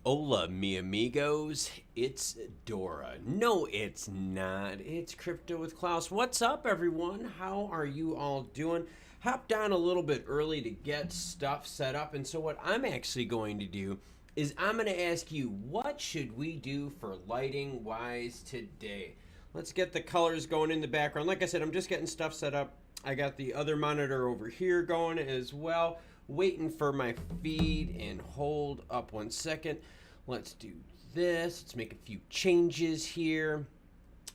Hola, mi amigos. It's Dora. No, it's not. It's Crypto with Klaus. What's up, everyone? How are you all doing? Hopped on a little bit early to get stuff set up. And so what I'm actually going to do is I'm going to ask you, what should we do for lighting wise today? Let's get the colors going in the background. Like I said, I'm just getting stuff set up. I got the other monitor over here going as well. Waiting for my feed, and hold up 1 second. Let's do this. Let's make a few changes here.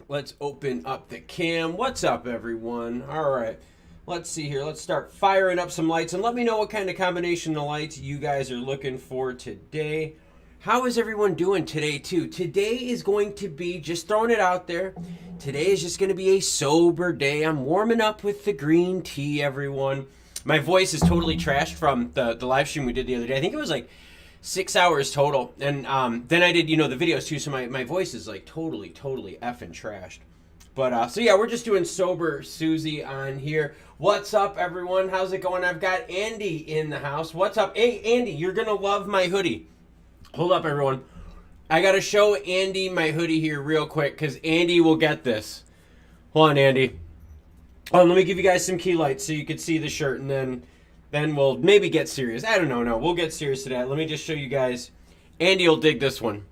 Let's open up the cam. What's up, everyone? All right. Let's see here. Let's start firing up some lights, and let me know what kind of combination of lights you guys are looking for today. How is everyone doing today, too? Today is going to be, just throwing it out there, today is just going to be a sober day. I'm warming up with the green tea, everyone. My voice is totally trashed from the live stream we did the other day. I think it was like 6 hours total. And then I did, the videos too. So my voice is like totally effing trashed. But so yeah, we're just doing sober Susie on here. What's up, everyone? How's it going? I've got Andy in the house. What's up? Hey, Andy, you're going to love my hoodie. Hold up, everyone. I got to show Andy my hoodie here real quick because Andy will get this. Hold on, Andy. Let me give you guys some key lights so you can see the shirt, and then we'll maybe get serious. I don't know. No, we'll get serious today. Let me just show you guys. Andy will dig this one.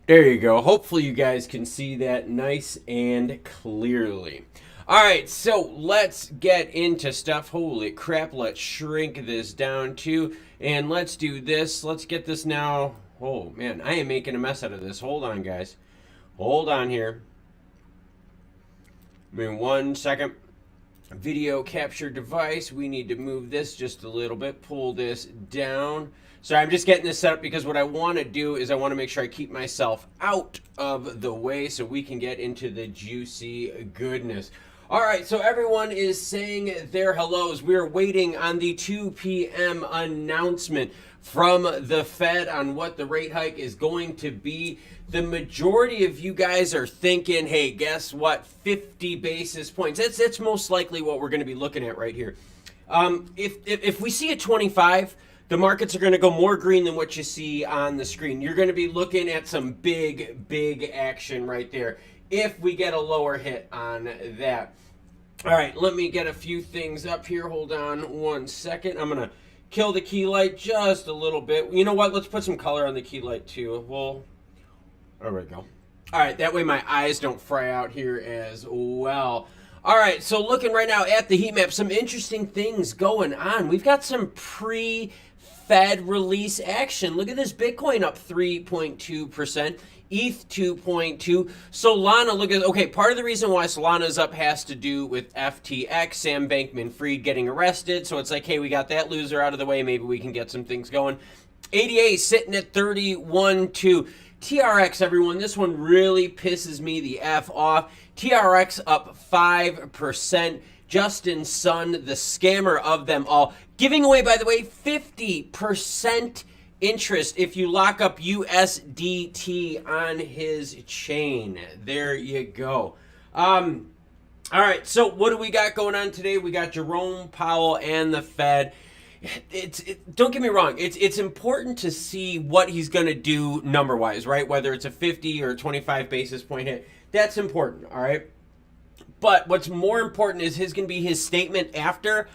There you go. Hopefully you guys can see that nice and clearly. All right, so let's get into stuff. Holy crap, let's shrink this down too, and let's do this. Let's get this now. Oh, man, I am making a mess out of this. Hold on, guys. Hold on here. Give me 1 second. Video capture device. We need to move this just a little bit. Pull this down. So I'm just getting this set up because what I want to do is I want to make sure I keep myself out of the way so we can get into the juicy goodness. All right, so everyone is saying their hellos. We're waiting on the 2 p.m. announcement from the Fed on what the rate hike is going to be. The majority of you guys are thinking, hey, guess what? 50 basis points. That's most likely what we're going to be looking at right here. If we see a 25, the markets are going to go more green than what you see on the screen. You're going to be looking at some big action right there if we get a lower hit on that. All right, let me get a few things up here. Hold on 1 second. I'm going to kill the key light just a little bit. You know what? Let's put some color on the key light too. Well, there we go. All right, that way my eyes don't fry out here as well. All right, so looking right now at the heat map, some interesting things going on. We've got some pre-Fed release action. Look at this, Bitcoin up 3.2%. ETH 2.2. Solana, look at, okay, part of the reason why Solana's up has to do with FTX, Sam Bankman-Fried getting arrested. So it's like, hey, we got that loser out of the way. Maybe we can get some things going. ADA sitting at 31.2. TRX, everyone, this one really pisses me the F off. TRX up 5%. Justin Sun, the scammer of them all, giving away, by the way, 50% interest if you lock up USDT on his chain. There you go. All right, so what do we got going on today? We got Jerome Powell and the Fed. Don't get me wrong. It's important to see what he's going to do number-wise, right? Whether it's a 50 or 25 basis point hit. That's important, all right? But what's more important is going to be his statement after,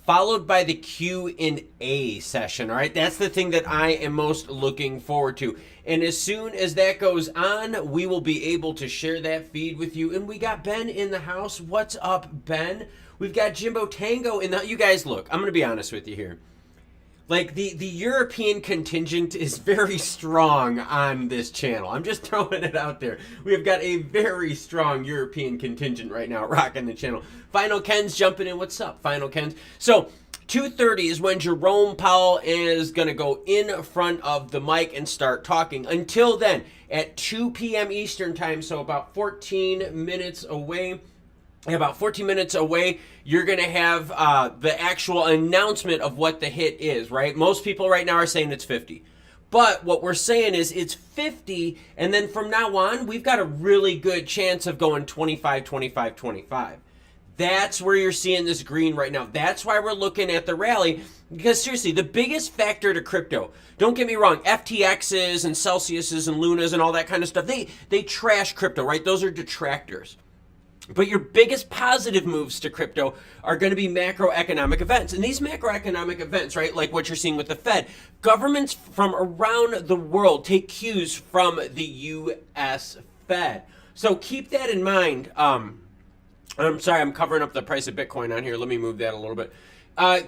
followed by the Q&A session, all right? That's the thing that I am most looking forward to. And as soon as that goes on, we will be able to share that feed with you. And we got Ben in the house. What's up, Ben? We've got Jimbo Tango in the... You guys, look, I'm going to be honest with you here. Like, the European contingent is very strong on this channel. I'm just throwing it out there. We've got a very strong European contingent right now rocking the channel. Final Ken's jumping in. What's up, Final Ken's? So, 2:30 is when Jerome Powell is going to go in front of the mic and start talking. Until then, at 2 p.m. Eastern time, so about 14 minutes away... you're going to have the actual announcement of what the hit is, right? Most people right now are saying it's 50. But what we're saying is it's 50, and then from now on, we've got a really good chance of going 25, 25, 25. That's where you're seeing this green right now. That's why we're looking at the rally, because seriously, the biggest factor to crypto, don't get me wrong, FTXs and Celsiuses and Lunas and all that kind of stuff, they trash crypto, right? Those are detractors. But your biggest positive moves to crypto are going to be macroeconomic events. And these macroeconomic events, right, like what you're seeing with the Fed, governments from around the world take cues from the U.S. Fed. So keep that in mind. I'm sorry, I'm covering up the price of Bitcoin on here. Let me move that a little bit.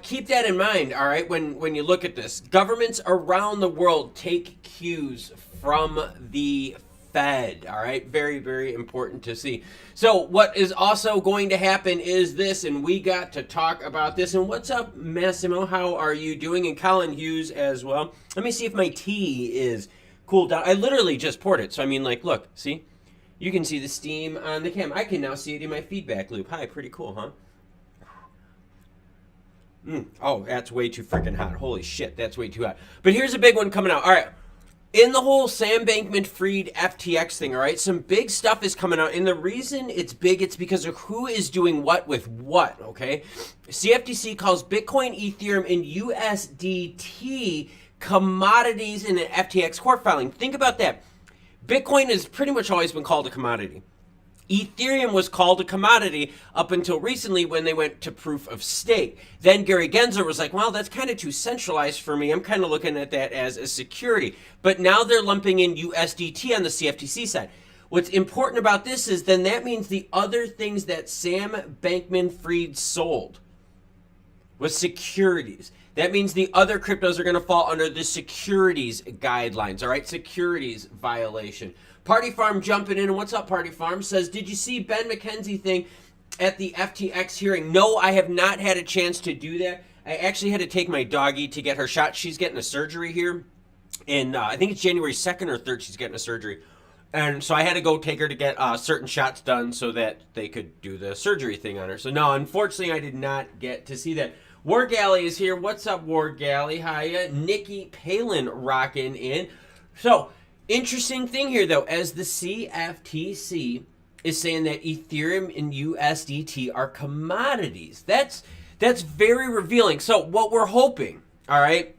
Keep that in mind, all right, when you look at this. Governments around the world take cues from the Fed, all right? Very, very important to see. So what is also going to happen is this, and we got to talk about this. And what's up, Massimo? How are you doing? And Colin Hughes as well. Let me see if my tea is cooled down. I literally just poured it. So, I mean, like, look, see? You can see the steam on the cam. I can now see it in my feedback loop. Hi, pretty cool, huh? Oh, that's way too freaking hot. Holy shit, that's way too hot. But here's a big one coming out. All right. In the whole Sam Bankman-Fried FTX thing, all right, some big stuff is coming out. And the reason it's big, it's because of who is doing what with what, okay? CFTC calls Bitcoin, Ethereum, and USDT commodities in an FTX court filing. Think about that. Bitcoin has pretty much always been called a commodity. Ethereum was called a commodity up until recently when they went to proof of stake. Then Gary Gensler was like, well, that's kind of too centralized for me. I'm kind of looking at that as a security. But now they're lumping in USDT on the CFTC side. What's important about this is then that means the other things that Sam Bankman-Fried sold was securities. That means the other cryptos are going to fall under the securities guidelines, all right? Securities violation. Party Farm jumping in. What's up, Party Farm? Says, did you see Ben McKenzie thing at the FTX hearing? No, I have not had a chance to do that. I actually had to take my doggy to get her shot. She's getting a surgery here. And I think it's January 2nd or 3rd she's getting a surgery. And so I had to go take her to get certain shots done so that they could do the surgery thing on her. So no, unfortunately, I did not get to see that. War Galley is here. What's up, War Galley? Hiya. Nikki Palin rocking in. So, interesting thing here, though, as the CFTC is saying that Ethereum and USDT are commodities. That's very revealing. So, what we're hoping, all right,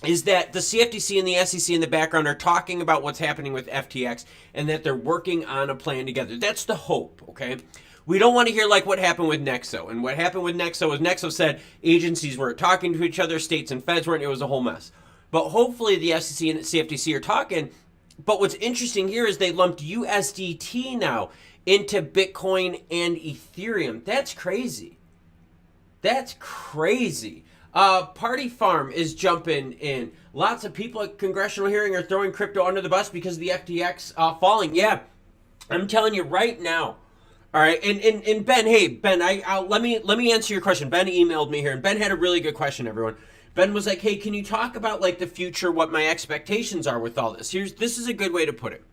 is that the CFTC and the SEC in the background are talking about what's happening with FTX and that they're working on a plan together. That's the hope, okay? We don't want to hear like what happened with Nexo. And what happened with Nexo is Nexo said agencies weren't talking to each other, states and feds weren't, it was a whole mess. But hopefully the SEC and CFTC are talking. But what's interesting here is they lumped USDT now into Bitcoin and Ethereum. That's crazy. That's crazy. Party Farm is jumping in. Lots of people at congressional hearing are throwing crypto under the bus because of the FTX falling. Yeah, I'm telling you right now. All right, and Ben, hey Ben, let me answer your question. Ben emailed me here, and Ben had a really good question. Everyone, Ben was like, hey, can you talk about like the future, what my expectations are with all this? This is a good way to put it,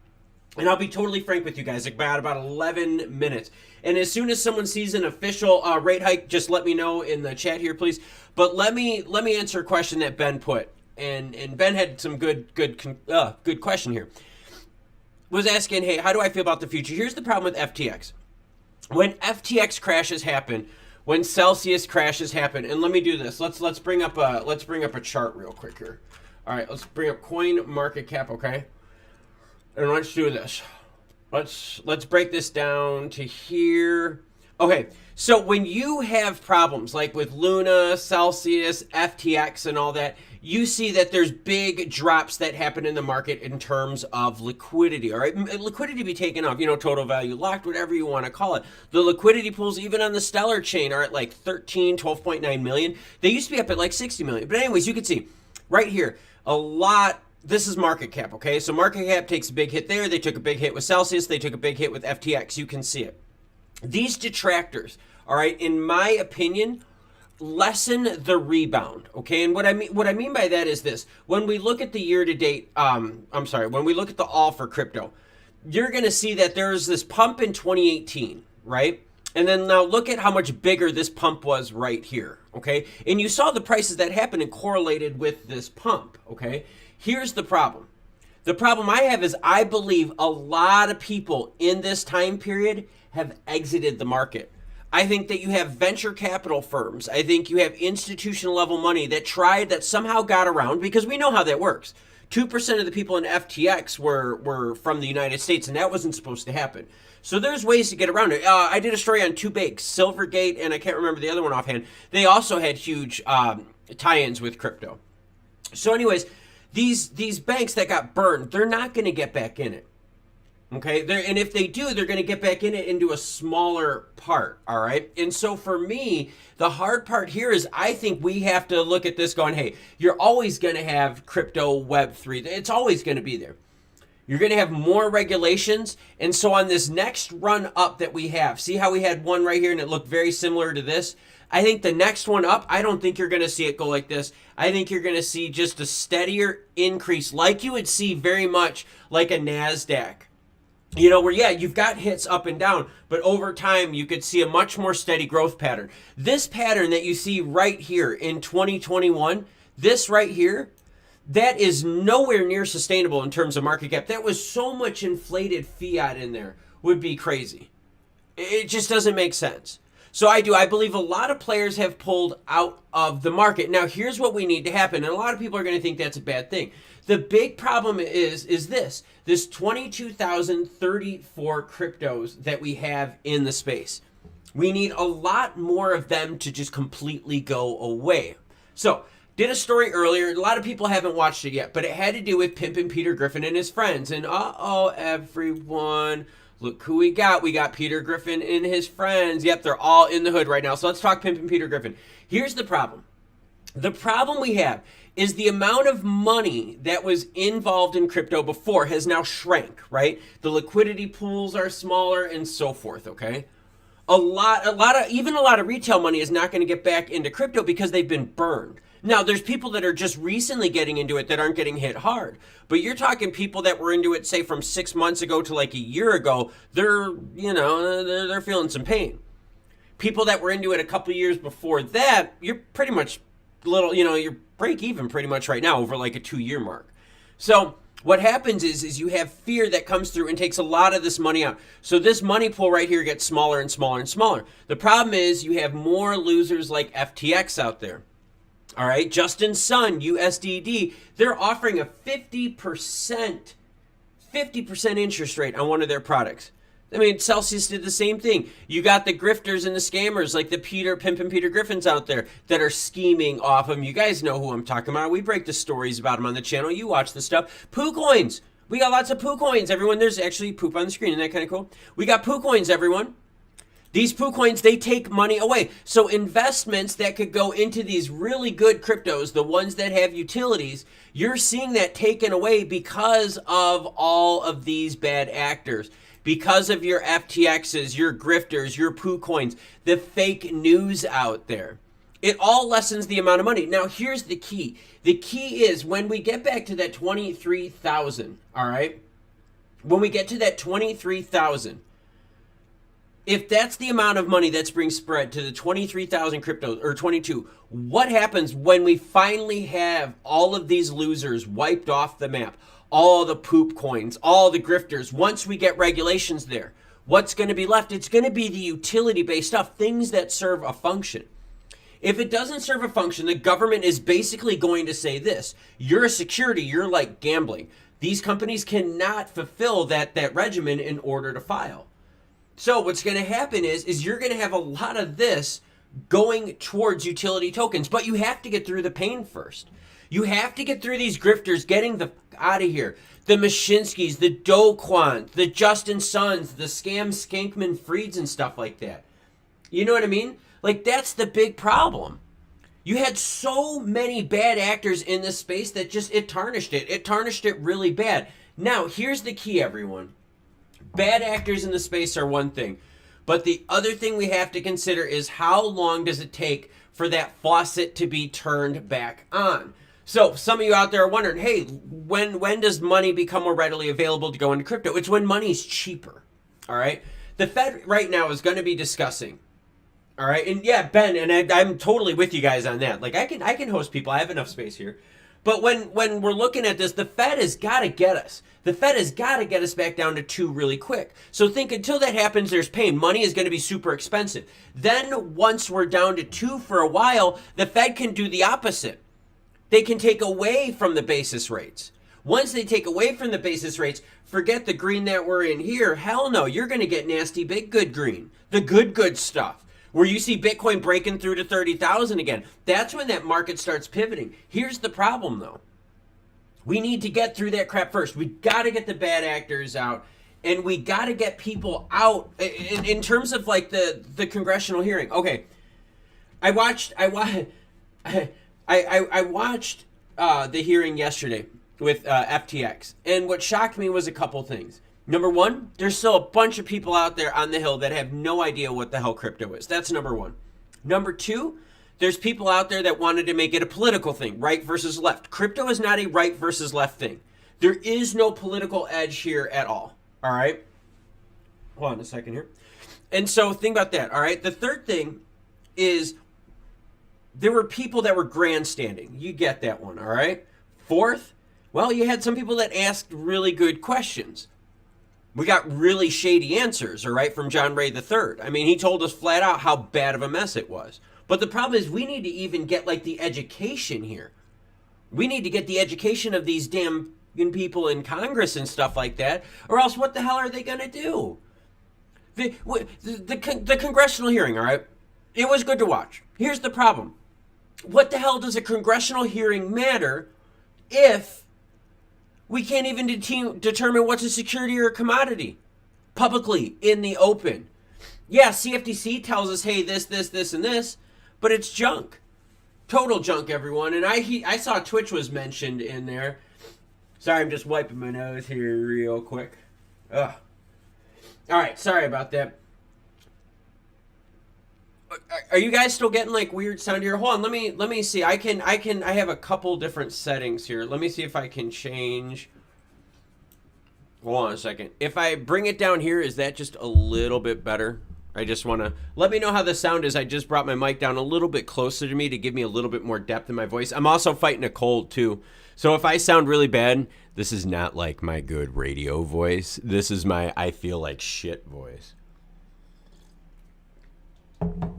and I'll be totally frank with you guys. About 11 minutes, and as soon as someone sees an official rate hike, just let me know in the chat here, please. But let me answer a question that Ben put, and Ben had some good question here. Was asking, hey, how do I feel about the future? Here's the problem with FTX. When FTX crashes happen, when Celsius crashes happen, and let me do this. Let's bring up a chart real quick here. All right, let's bring up coin market cap, okay? And let's do this. Let's break this down to here. Okay, so when you have problems like with Luna, Celsius, FTX, and all that, you see that there's big drops that happen in the market in terms of liquidity, all right? Liquidity be taken off, total value locked, whatever you want to call it. The liquidity pools, even on the Stellar chain, are at like 12.9 million. They used to be up at like 60 million. But anyways, you can see right here, this is market cap, okay? So market cap takes a big hit there. They took a big hit with Celsius. They took a big hit with FTX. You can see it. These detractors, all right, in my opinion, lessen the rebound, okay? And what I mean by that is this. When we look at the year-to-date, when we look at the all for crypto, you're going to see that there's this pump in 2018, right? And then now look at how much bigger this pump was right here, okay? And you saw the prices that happened and correlated with this pump, okay? Here's the problem. The problem I have is I believe a lot of people in this time period have exited the market. I think that you have venture capital firms. I think you have institutional level money that somehow got around, because we know how that works. 2% of the people in FTX were from the United States, and that wasn't supposed to happen. So there's ways to get around it. I did a story on two banks, Silvergate, and I can't remember the other one offhand. They also had huge tie-ins with crypto. So anyways, these banks that got burned, they're not going to get back in it. Okay, and if they do, they're going to get back in it into a smaller part, all right? And so for me, the hard part here is I think we have to look at this going, hey, you're always going to have crypto Web3. It's always going to be there. You're going to have more regulations. And so on this next run up that we have, see how we had one right here and it looked very similar to this? I think the next one up, I don't think you're going to see it go like this. I think you're going to see just a steadier increase, like you would see very much like a NASDAQ. You know, where, yeah, you've got hits up and down, but over time you could see a much more steady growth pattern. This pattern that you see right here in 2021, this right here, that is nowhere near sustainable in terms of market cap. That was so much inflated fiat in there, would be crazy. It just doesn't make sense. So I believe a lot of players have pulled out of the market. Now, here's what we need to happen, and a lot of people are going to think that's a bad thing. The big problem is this 22,034 cryptos that we have in the space. We need a lot more of them to just completely go away. So, did a story earlier. A lot of people haven't watched it yet, but it had to do with Pimpin' Peter Griffin and his friends. And uh-oh, everyone, look who we got. We got Peter Griffin and his friends. Yep, they're all in the hood right now. So let's talk Pimpin' Peter Griffin. Here's the problem. The problem we have is the amount of money that was involved in crypto before has now shrank, right? The liquidity pools are smaller and so forth, okay? Even a lot of retail money is not going to get back into crypto because they've been burned. Now, there's people that are just recently getting into it that aren't getting hit hard. But you're talking people that were into it, say, from 6 months ago to like a year ago. They're feeling some pain. People that were into it a couple of years before that, you're pretty much you're break even pretty much right now over like a 2-year mark. So what happens is you have fear that comes through and takes a lot of this money out. So this money pool right here gets smaller and smaller and smaller. The problem is you have more losers like FTX out there. All right, Justin Sun, USDD, they're offering a 50% interest rate on one of their products. I mean, Celsius did the same thing. You got the grifters and the scammers like the Pimpin' Peter Griffins out there that are scheming off them. You guys know who I'm talking about. We break the stories about them on the channel. You watch the stuff. Poo coins. We got lots of poo coins, everyone. There's actually poop on the screen. Isn't that kind of cool? We got poo coins, everyone. These poo coins, they take money away. So investments that could go into these really good cryptos, the ones that have utilities, you're seeing that taken away because of all of these bad actors. Because of your FTXs, your grifters, your poo coins, the fake news out there. It all lessens the amount of money. Now, here's the key. The key is when we get back to that 23,000, all right? When we get to that 23,000, if that's the amount of money that's being spread to the 23,000 cryptos, or 22, what happens when we finally have all of these losers wiped off the map? All the poop coins, all the grifters, once we get regulations there, what's going to be left? It's going to be the utility-based stuff, things that serve a function. If it doesn't serve a function, the government is basically going to say this: you're a security, you're like gambling. These companies cannot fulfill that regimen in order to file. So what's going to happen is you're going to have a lot of this going towards utility tokens, but you have to get through the pain first. You have to get through these grifters, getting the out of here. The Mashinskis, the Do Kwon, the Justin Suns, the Scam Skankman Frieds and stuff like that. You know what I mean? Like, that's the big problem. You had so many bad actors in this space that just, it tarnished it. It tarnished it really bad. Now, here's the key, everyone. Bad actors in the space are one thing. But the other thing we have to consider is how long does it take for that faucet to be turned back on? So some of you out there are wondering, hey, when does money become more readily available to go into crypto? It's when money's cheaper, all right? The Fed right now is going to be discussing, all right? And yeah, Ben, and I'm totally with you guys on that. Like, I can host people. I have enough space here. But when we're looking at this, the Fed has got to get us. The Fed has got to get us back down to 2 really quick. So think until that happens, there's pain. Money is going to be super expensive. Then once we're down to 2 for a while, the Fed can do the opposite. They can take away from the basis rates. Once they take away from the basis rates, forget the green that we're in here. Hell no, you're going to get nasty big good green. The good stuff. Where you see Bitcoin breaking through to 30,000 again. That's when that market starts pivoting. Here's the problem though. We need to get through that crap first. We got to get the bad actors out, and we got to get people out in terms of like the congressional hearing. Okay, I watched the hearing yesterday with FTX, and what shocked me was a couple things. Number one, there's still a bunch of people out there on the Hill that have no idea what the hell crypto is. That's number one. Number two, there's people out there that wanted to make it a political thing, right versus left. Crypto is not a right versus left thing. There is no political edge here at all. All right? Hold on a second here. And so think about that. All right? The third thing is there were people that were grandstanding. You get that one. All right? Fourth, well, you had some people that asked really good questions. We got really shady answers, all right, from John Ray III. I mean, he told us flat out how bad of a mess it was. But the problem is we need to even get, like, the education here. We need to get the education of these damn people in Congress and stuff like that, or else what the hell are they going to do? The congressional hearing, all right, it was good to watch. Here's the problem. What the hell does a congressional hearing matter if we can't even determine what's a security or a commodity publicly in the open? Yeah, CFTC tells us, hey, this, and this, but it's junk. Total junk, everyone. And I saw Twitch was mentioned in there. Sorry, I'm just wiping my nose here real quick. Ugh. All right, sorry about that. Are you guys still getting like weird sound here? Hold on, let me see. I have a couple different settings here. Let me see if I can change. Hold on a second. If I bring it down here, is that just a little bit better? I just want to let me know how the sound is. I just brought my mic down a little bit closer to me to give me a little bit more depth in my voice. I'm also fighting a cold too. So if I sound really bad, this is not like my good radio voice. This is my I feel like shit voice.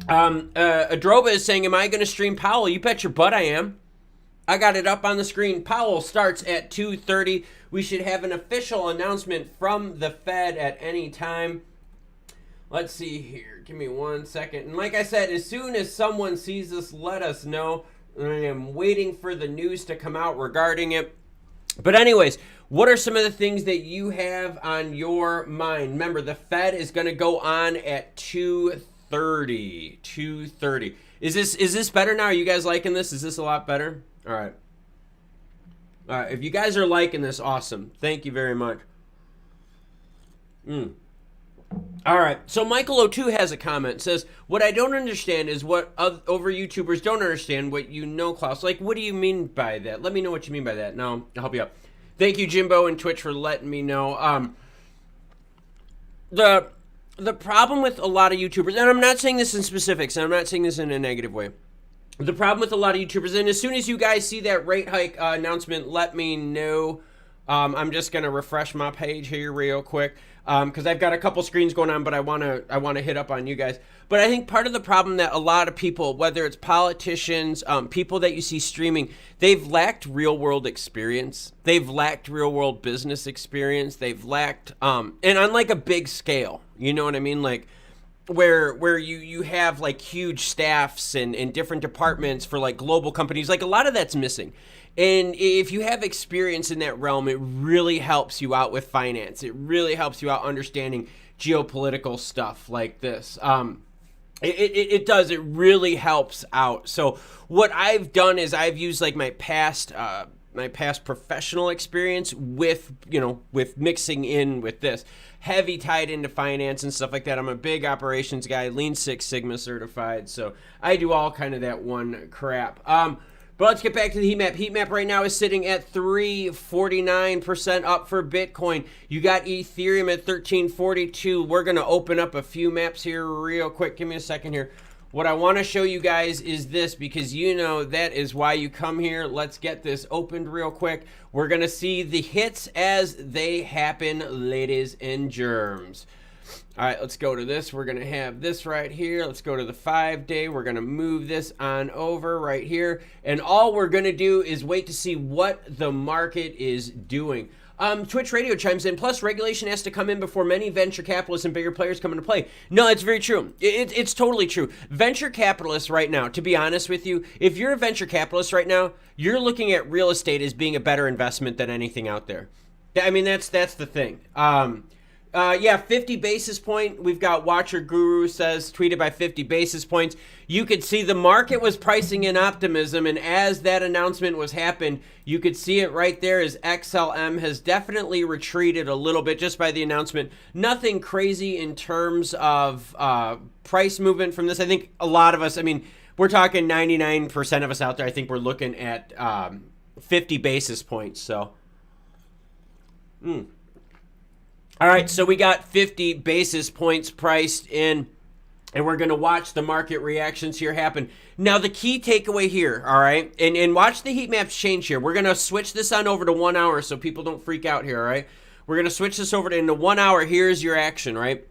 Adroba is saying, am I going to stream Powell? You bet your butt I am. I got it up on the screen. Powell starts at 2:30. We should have an official announcement from the Fed at any time. Let's see here. Give me 1 second. And like I said, as soon as someone sees this, let us know. I am waiting for the news to come out regarding it. But anyways, what are some of the things that you have on your mind? Remember, the Fed is going to go on at 2:30. 2:30. Is this better now? Are you guys liking this? Is this a lot better? All right. All right. If you guys are liking this, awesome. Thank you very much. All right. So Michael O2 has a comment. Says, what I don't understand is what over YouTubers don't understand what you know, Klaus. Like, what do you mean by that? Let me know what you mean by that. No, I'll help you out. Thank you, Jimbo and Twitch, for letting me know. The problem with a lot of YouTubers, and I'm not saying this in specifics, and I'm not saying this in a negative way. The problem with a lot of YouTubers, and as soon as you guys see that rate hike announcement, let me know. I'm just gonna refresh my page here real quick because I've got a couple screens going on, but I wanna hit up on you guys. But I think part of the problem that a lot of people, whether it's politicians, people that you see streaming, they've lacked real world experience. They've lacked real world business experience. They've lacked, and on like a big scale, you know what I mean, like. Where you have like huge staffs and different departments for like global companies, like a lot of that's missing. And if you have experience in that realm, it really helps you out with finance. It really helps you out understanding geopolitical stuff like this. It does. It really helps out. So what I've done is I've used like my past professional experience with mixing in with this. Heavy tied into finance and stuff like that. I'm a big operations guy, Lean Six Sigma certified, so I do all kind of that one crap. But let's get back to the heat map. Heat map right now is sitting at 349% up for Bitcoin. You got Ethereum at 1342. We're going to open up a few maps here real quick. Give me a second here. What I want to show you guys is this, because you know that is why you come here. Let's get this opened real quick. We're going to see the hits as they happen, ladies and germs. All right, let's go to this. We're going to have this right here. Let's go to the 5-day. We're going to move this on over right here. And all we're going to do is wait to see what the market is doing. Twitch Radio chimes in, plus regulation has to come in before many venture capitalists and bigger players come into play. No, it's very true. It's totally true. Venture capitalists right now, to be honest with you, if you're a venture capitalist right now, you're looking at real estate as being a better investment than anything out there. I mean, that's the thing. Yeah, 50 basis point. We've got Watcher Guru says tweeted by 50 basis points. You could see the market was pricing in optimism, and as that announcement was happened, you could see it right there as XLM has definitely retreated a little bit just by the announcement. Nothing crazy in terms of price movement from this. I think a lot of us, I mean, we're talking 99% of us out there, I think we're looking at 50 basis points. So, All right, so we got 50 basis points priced in, and we're going to watch the market reactions here happen. Now, the key takeaway here, all right, and watch the heat maps change here. We're going to switch this on over to 1 hour so people don't freak out here, all right? We're going to switch this over into 1 hour. Here's your action, right?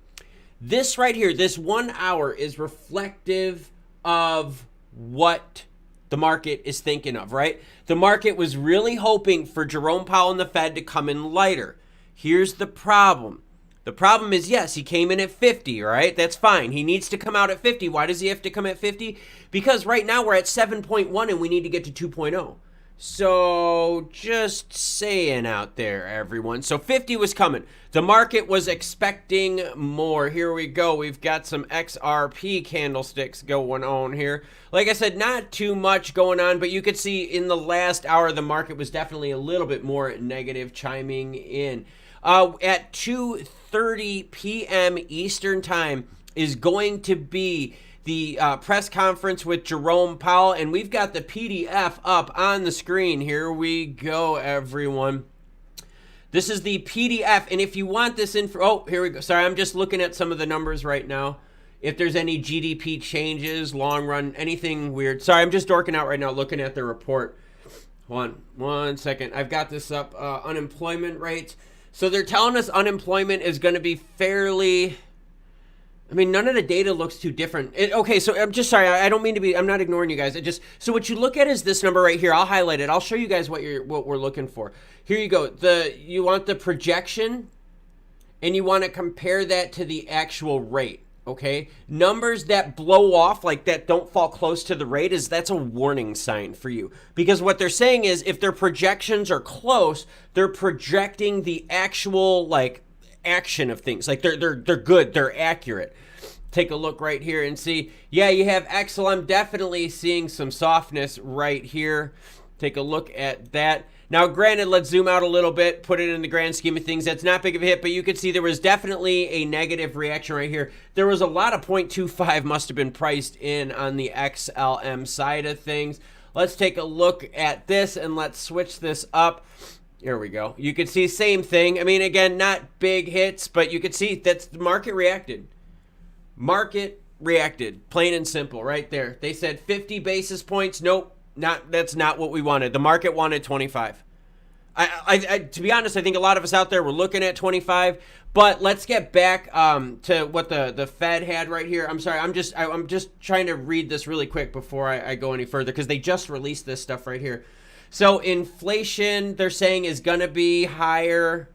This right here, this 1 hour is reflective of what the market is thinking of, right? The market was really hoping for Jerome Powell and the Fed to come in lighter. Here's the problem. The problem is, yes, he came in at 50, right? That's fine. He needs to come out at 50. Why does he have to come at 50? Because right now we're at 7.1 and we need to get to 2.0. So just saying out there, everyone. So 50 was coming. The market was expecting more. Here we go. We've got some XRP candlesticks going on here. Like I said, not too much going on, but you could see in the last hour, the market was definitely a little bit more negative chiming in. At 2:30 p.m. Eastern Time is going to be the press conference with Jerome Powell, and we've got the PDF up on the screen. Here we go, everyone. This is the PDF, and if you want this info, oh, here we go. Sorry, I'm just looking at some of the numbers right now. If there's any GDP changes, long run, anything weird. Sorry, I'm just dorking out right now looking at the report. One second. I've got this up. Unemployment rates. So they're telling us unemployment is going to be fairly, I mean, none of the data looks too different. Okay, so I'm just sorry. I don't mean to be, I'm not ignoring you guys. So what you look at is this number right here. I'll highlight it. I'll show you guys what we're looking for. Here you go. You want the projection and you want to compare that to the actual rate. Okay, numbers that blow off like that don't fall close to the rate that's a warning sign for you, because what they're saying is if their projections are close, they're projecting the actual like action of things, like they're good, they're accurate. Take a look right here and see, yeah, you have XLM definitely seeing some softness right here. Take a look at that. Now, granted, let's zoom out a little bit, put it in the grand scheme of things. That's not big of a hit, but you could see there was definitely a negative reaction right here. There was a lot of 0.25 must have been priced in on the XLM side of things. Let's take a look at this and let's switch this up. Here we go. You could see same thing. I mean, again, not big hits, but you could see that's the market reacted. Market reacted, plain and simple right there. They said 50 basis points. Nope. That's not what we wanted. The market wanted 25. To be honest, I think a lot of us out there were looking at 25. But let's get back to what the Fed had right here. I'm sorry. I'm just trying to read this really quick before I go any further, because they just released this stuff right here. So inflation, they're saying, is going to be higher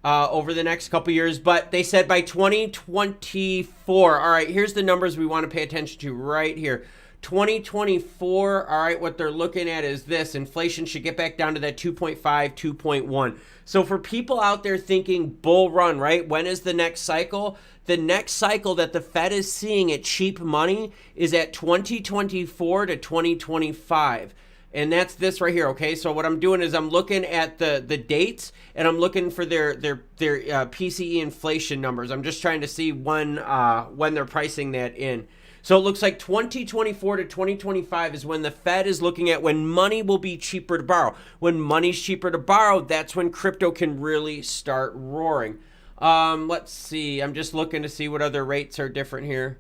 over the next couple years, but they said by 2024. All right, here's the numbers we want to pay attention to right here. 2024, all right, what they're looking at is this. Inflation should get back down to that 2.5, 2.1. So for people out there thinking bull run, right, when is the next cycle? The next cycle that the Fed is seeing at cheap money is at 2024 to 2025. And that's this right here, okay? So what I'm doing is I'm looking at the dates, and I'm looking for their PCE inflation numbers. I'm just trying to see when they're pricing that in. So it looks like 2024 to 2025 is when the Fed is looking at when money will be cheaper to borrow. When money's cheaper to borrow, that's when crypto can really start roaring. Let's see. I'm just looking to see what other rates are different here.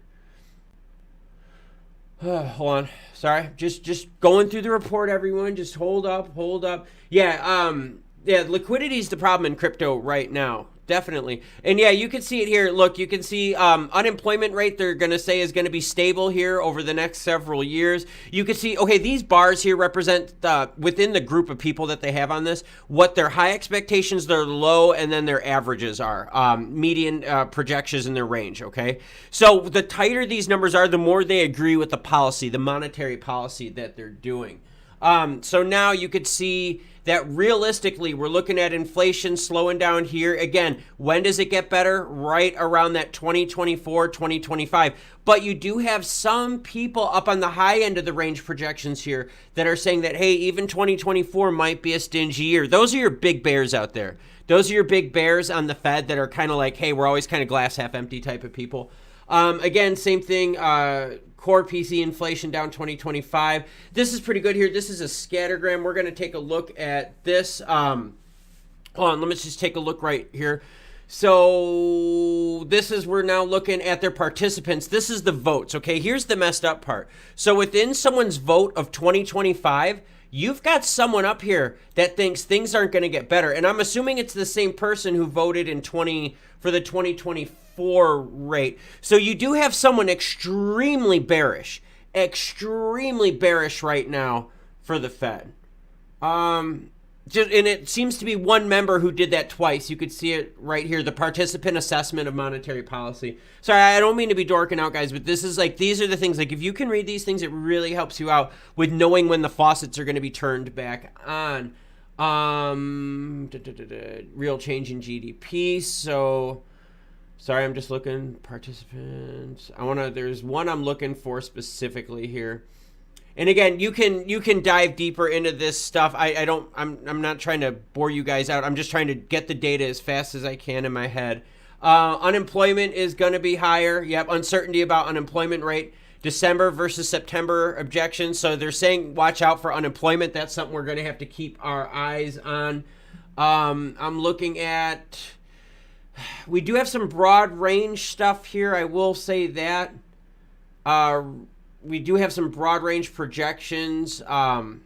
Hold on. Sorry. Just going through the report, everyone. Just hold up. Yeah, liquidity is the problem in crypto right now. Definitely. And yeah, you can see it here. Look, you can see unemployment rate, they're going to say is going to be stable here over the next several years. You can see, okay, these bars here represent within the group of people that they have on this, what their high expectations, their low, and then their averages are, median projections in their range, okay? So the tighter these numbers are, the more they agree with the policy, the monetary policy that they're doing. So now you could see that realistically, we're looking at inflation slowing down here. Again, when does it get better? Right around that 2024, 2025. But you do have some people up on the high end of the range projections here that are saying that, hey, even 2024 might be a stingy year. Those are your big bears out there. Those are your big bears on the Fed that are kind of like, hey, we're always kind of glass half empty type of people. Again, same thing, core PC inflation down 2025. This is pretty good here. This is a scattergram. We're going to take a look at this. Hold on, let me just take a look right here. So this is, we're now looking at their participants. This is the votes, okay? Here's the messed up part. So within someone's vote of 2025, you've got someone up here that thinks things aren't going to get better. And I'm assuming it's the same person who voted in for the 2024 rate. So you do have someone extremely bearish right now for the Fed. And it seems to be one member who did that twice. You could see it right here, the participant assessment of monetary policy. Sorry, I don't mean to be dorking out, guys, but this is like, these are the things, like if you can read these things, it really helps you out with knowing when the faucets are going to be turned back on. Real change in GDP. So, sorry, I'm just looking, participants. There's one I'm looking for specifically here. And again, you can dive deeper into this stuff. I'm not trying to bore you guys out. I'm just trying to get the data as fast as I can in my head. Unemployment is going to be higher. Yep, uncertainty about unemployment rate. December versus September objections. So they're saying watch out for unemployment. That's something we're going to have to keep our eyes on. I'm looking at, we do have some broad range stuff here. I will say that. We do have some broad range projections. Hold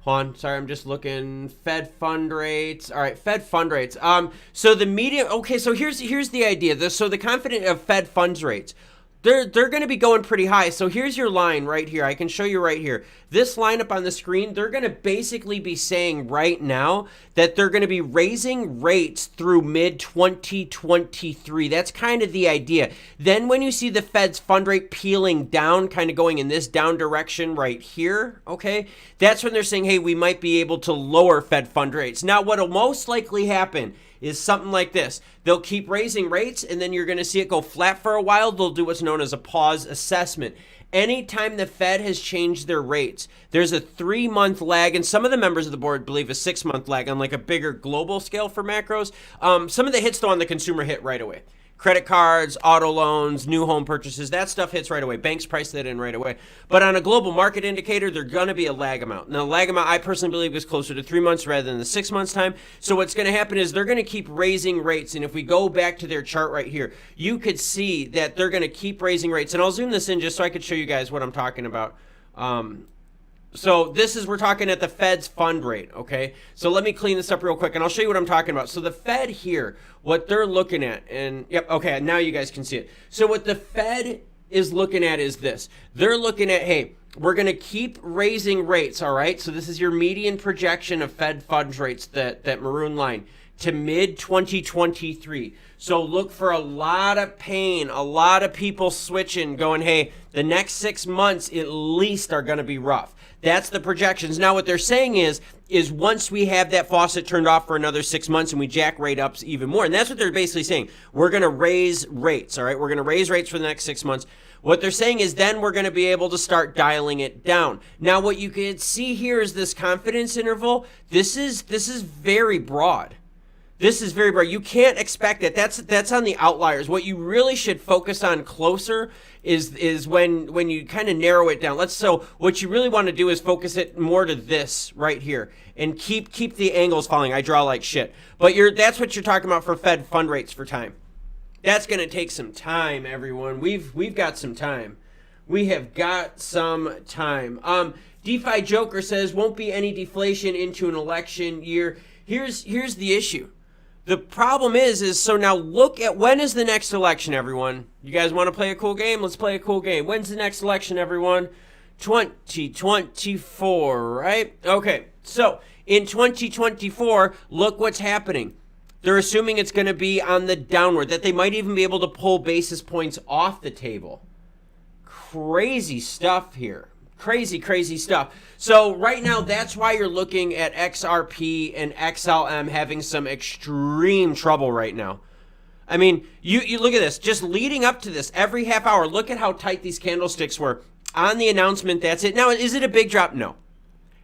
on, sorry, I'm just looking. Fed fund rates. All right, Fed fund rates. So the median. Okay, so here's the idea. So the confident of Fed funds rates, they're going to be going pretty high. So here's your line right here. I can show you right here. This line up on the screen, they're going to basically be saying right now that they're going to be raising rates through mid-2023. That's kind of the idea. Then when you see the Fed's fund rate peeling down, kind of going in this down direction right here, okay, that's when they're saying, hey, we might be able to lower Fed fund rates. Now, what will most likely happen is something like this. They'll keep raising rates, and then you're going to see it go flat for a while. They'll do what's known as a pause assessment. Anytime the Fed has changed their rates, there's a 3-month lag, and some of the members of the board believe a 6-month lag on like a bigger global scale for macros. Some of the hits, though, on the consumer hit right away. Credit cards, auto loans, new home purchases, that stuff hits right away. Banks price that in right away. But on a global market indicator, there's going to be a lag amount. Now, the lag amount, I personally believe, is closer to 3 months rather than the 6 months time. So what's going to happen is they're going to keep raising rates. And if we go back to their chart right here, you could see that they're going to keep raising rates. And I'll zoom this in just so I could show you guys what I'm talking about. So this is, we're talking at the Fed's fund rate, okay? So let me clean this up real quick, and I'll show you what I'm talking about. So the Fed here, what they're looking at, and yep, okay, now you guys can see it. So what the Fed is looking at is this. They're looking at, hey, we're going to keep raising rates, all right? So this is your median projection of Fed funds rates, that maroon line, to mid-2023. So look for a lot of pain, a lot of people switching, going, hey, the next 6 months at least are going to be rough. That's the projections. Now, what they're saying is once we have that faucet turned off for another 6 months and we jack rate ups even more, and that's what they're basically saying. We're going to raise rates, all right? We're going to raise rates for the next 6 months. What they're saying is then we're going to be able to start dialing it down. Now, what you can see here is this confidence interval. This is very broad. This is very broad. You can't expect it. That's on the outliers. What you really should focus on closer is when you kind of narrow it down. So what you really want to do is focus it more to this right here and keep the angles falling. I draw like shit. But that's what you're talking about for Fed fund rates for time. That's going to take some time, everyone. We've got some time. We have got some time. DeFi Joker says, won't be any deflation into an election year. Here's the issue. The problem is so now look at, when is the next election, everyone? You guys want to play a cool game? Let's play a cool game. When's the next election, everyone? 2024, right? Okay, so in 2024, look what's happening. They're assuming it's going to be on the downward, that they might even be able to pull basis points off the table. Crazy stuff here. Crazy stuff. So right now, that's why you're looking at XRP and XLM having some extreme trouble right now. I mean, you look at this. Just leading up to this, every half hour, look at how tight these candlesticks were. On the announcement, that's it. Now, is it a big drop? No.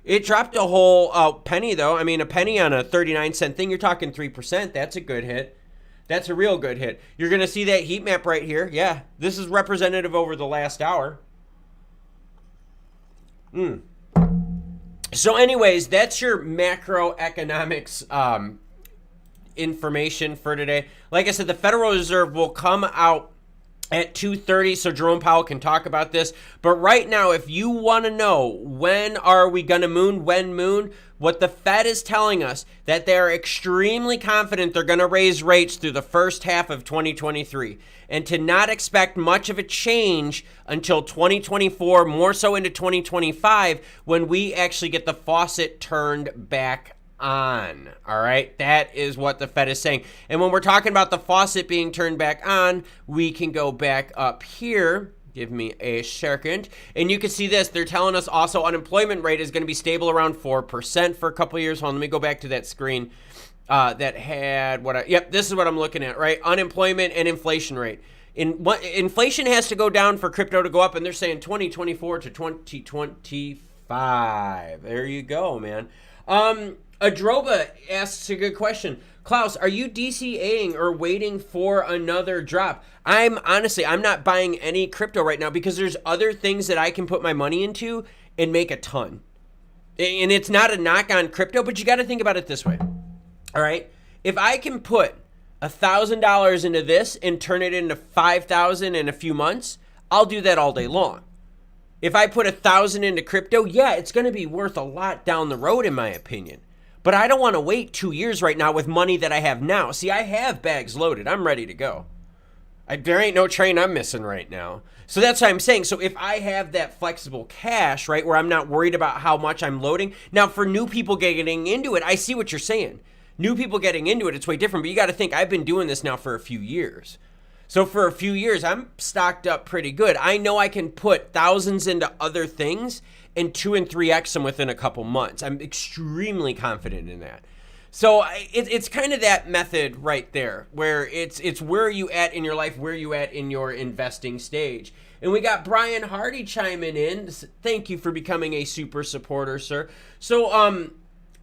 It dropped a whole penny, though. I mean, a penny on a 39-cent thing, you're talking 3%. That's a good hit. That's a real good hit. You're going to see that heat map right here. Yeah, this is representative over the last hour. So anyways, that's your macroeconomics information for today. Like I said, the Federal Reserve will come out at 2:30, so Jerome Powell can talk about this. But right now, if you want to know when are we going to moon, what the Fed is telling us, that they're extremely confident they're going to raise rates through the first half of 2023, and to not expect much of a change until 2024, more so into 2025, when we actually get the faucet turned back on. All right, that is what the Fed is saying. And when we're talking about the faucet being turned back on, we can go back up here. Give me a second. And you can see this. They're telling us also unemployment rate is going to be stable around 4% for a couple of years. Hold on, let me go back to that screen that had yep, this is what I'm looking at, right? Unemployment and inflation rate. Inflation has to go down for crypto to go up, and they're saying 2024 to 2025. There you go, man. Adroba asks a good question. Klaus, are you DCAing or waiting for another drop? I'm not buying any crypto right now because there's other things that I can put my money into and make a ton. And it's not a knock on crypto, but you got to think about it this way. All right. If I can put $1,000 into this and turn it into 5,000 in a few months, I'll do that all day long. If I put 1,000 into crypto, yeah, it's going to be worth a lot down the road, in my opinion. But I don't want to wait 2 years right now with money that I have now. See, I have bags loaded. I'm ready to go. There ain't no train I'm missing right now. So that's what I'm saying. So if I have that flexible cash, right, where I'm not worried about how much I'm loading. Now, for new people getting into it, I see what you're saying. New people getting into it, it's way different. But you got to think, I've been doing this now for a few years. So for a few years, I'm stocked up pretty good. I know I can put thousands into other things and 2 and 3x them within a couple months. I'm extremely confident in that. So it's kind of that method right there, where it's where are you at in your life, where are you at in your investing stage. And we got Brian Hardy chiming in. Thank you for becoming a super supporter, sir. So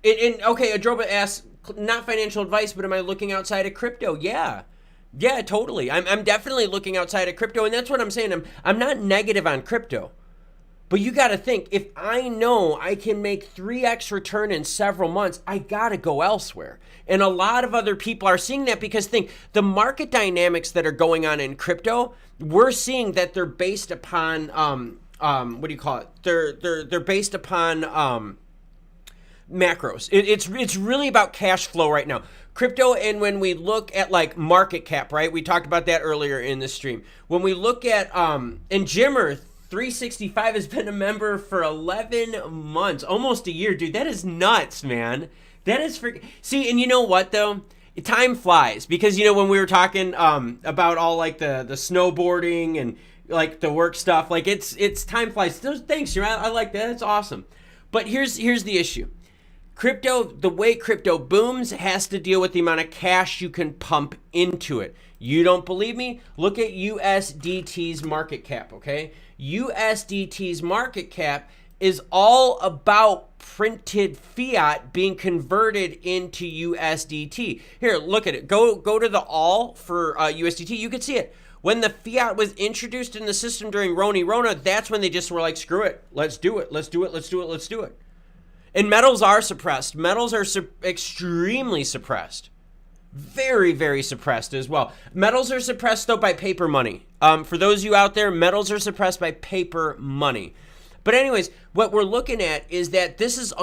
okay, Adroba asks, not financial advice, but am I looking outside of crypto? Yeah, totally. I'm definitely looking outside of crypto, and that's what I'm saying. I'm not negative on crypto. But you got to think, if I know I can make 3x return in several months, I got to go elsewhere. And a lot of other people are seeing that because think, the market dynamics that are going on in crypto, we're seeing that they're based upon, what do you call it? They're based upon macros. It's really about cash flow right now. Crypto, and when we look at like market cap, right? We talked about that earlier in the stream. When we look at, and Jimmer, 365 has been a member for 11 months, almost a year, dude. That is nuts, man. That is see, and you know what though? Time flies because when we were talking about all like the snowboarding and like the work stuff, like it's time flies. Thanks, I like that. That's awesome. But here's the issue. Crypto, the way crypto booms has to deal with the amount of cash you can pump into it. You don't believe me? Look at USDT's market cap, okay? USDT's market cap is all about printed fiat being converted into USDT. Here, look at it. Go to the all for USDT. You can see it. When the fiat was introduced in the system during Rona, that's when they just were like, screw it. Let's do it. And metals are suppressed. Metals are extremely suppressed. Very, very suppressed as well. Metals are suppressed, though, by paper money. For those of you out there, metals are suppressed by paper money. But anyways, what we're looking at is that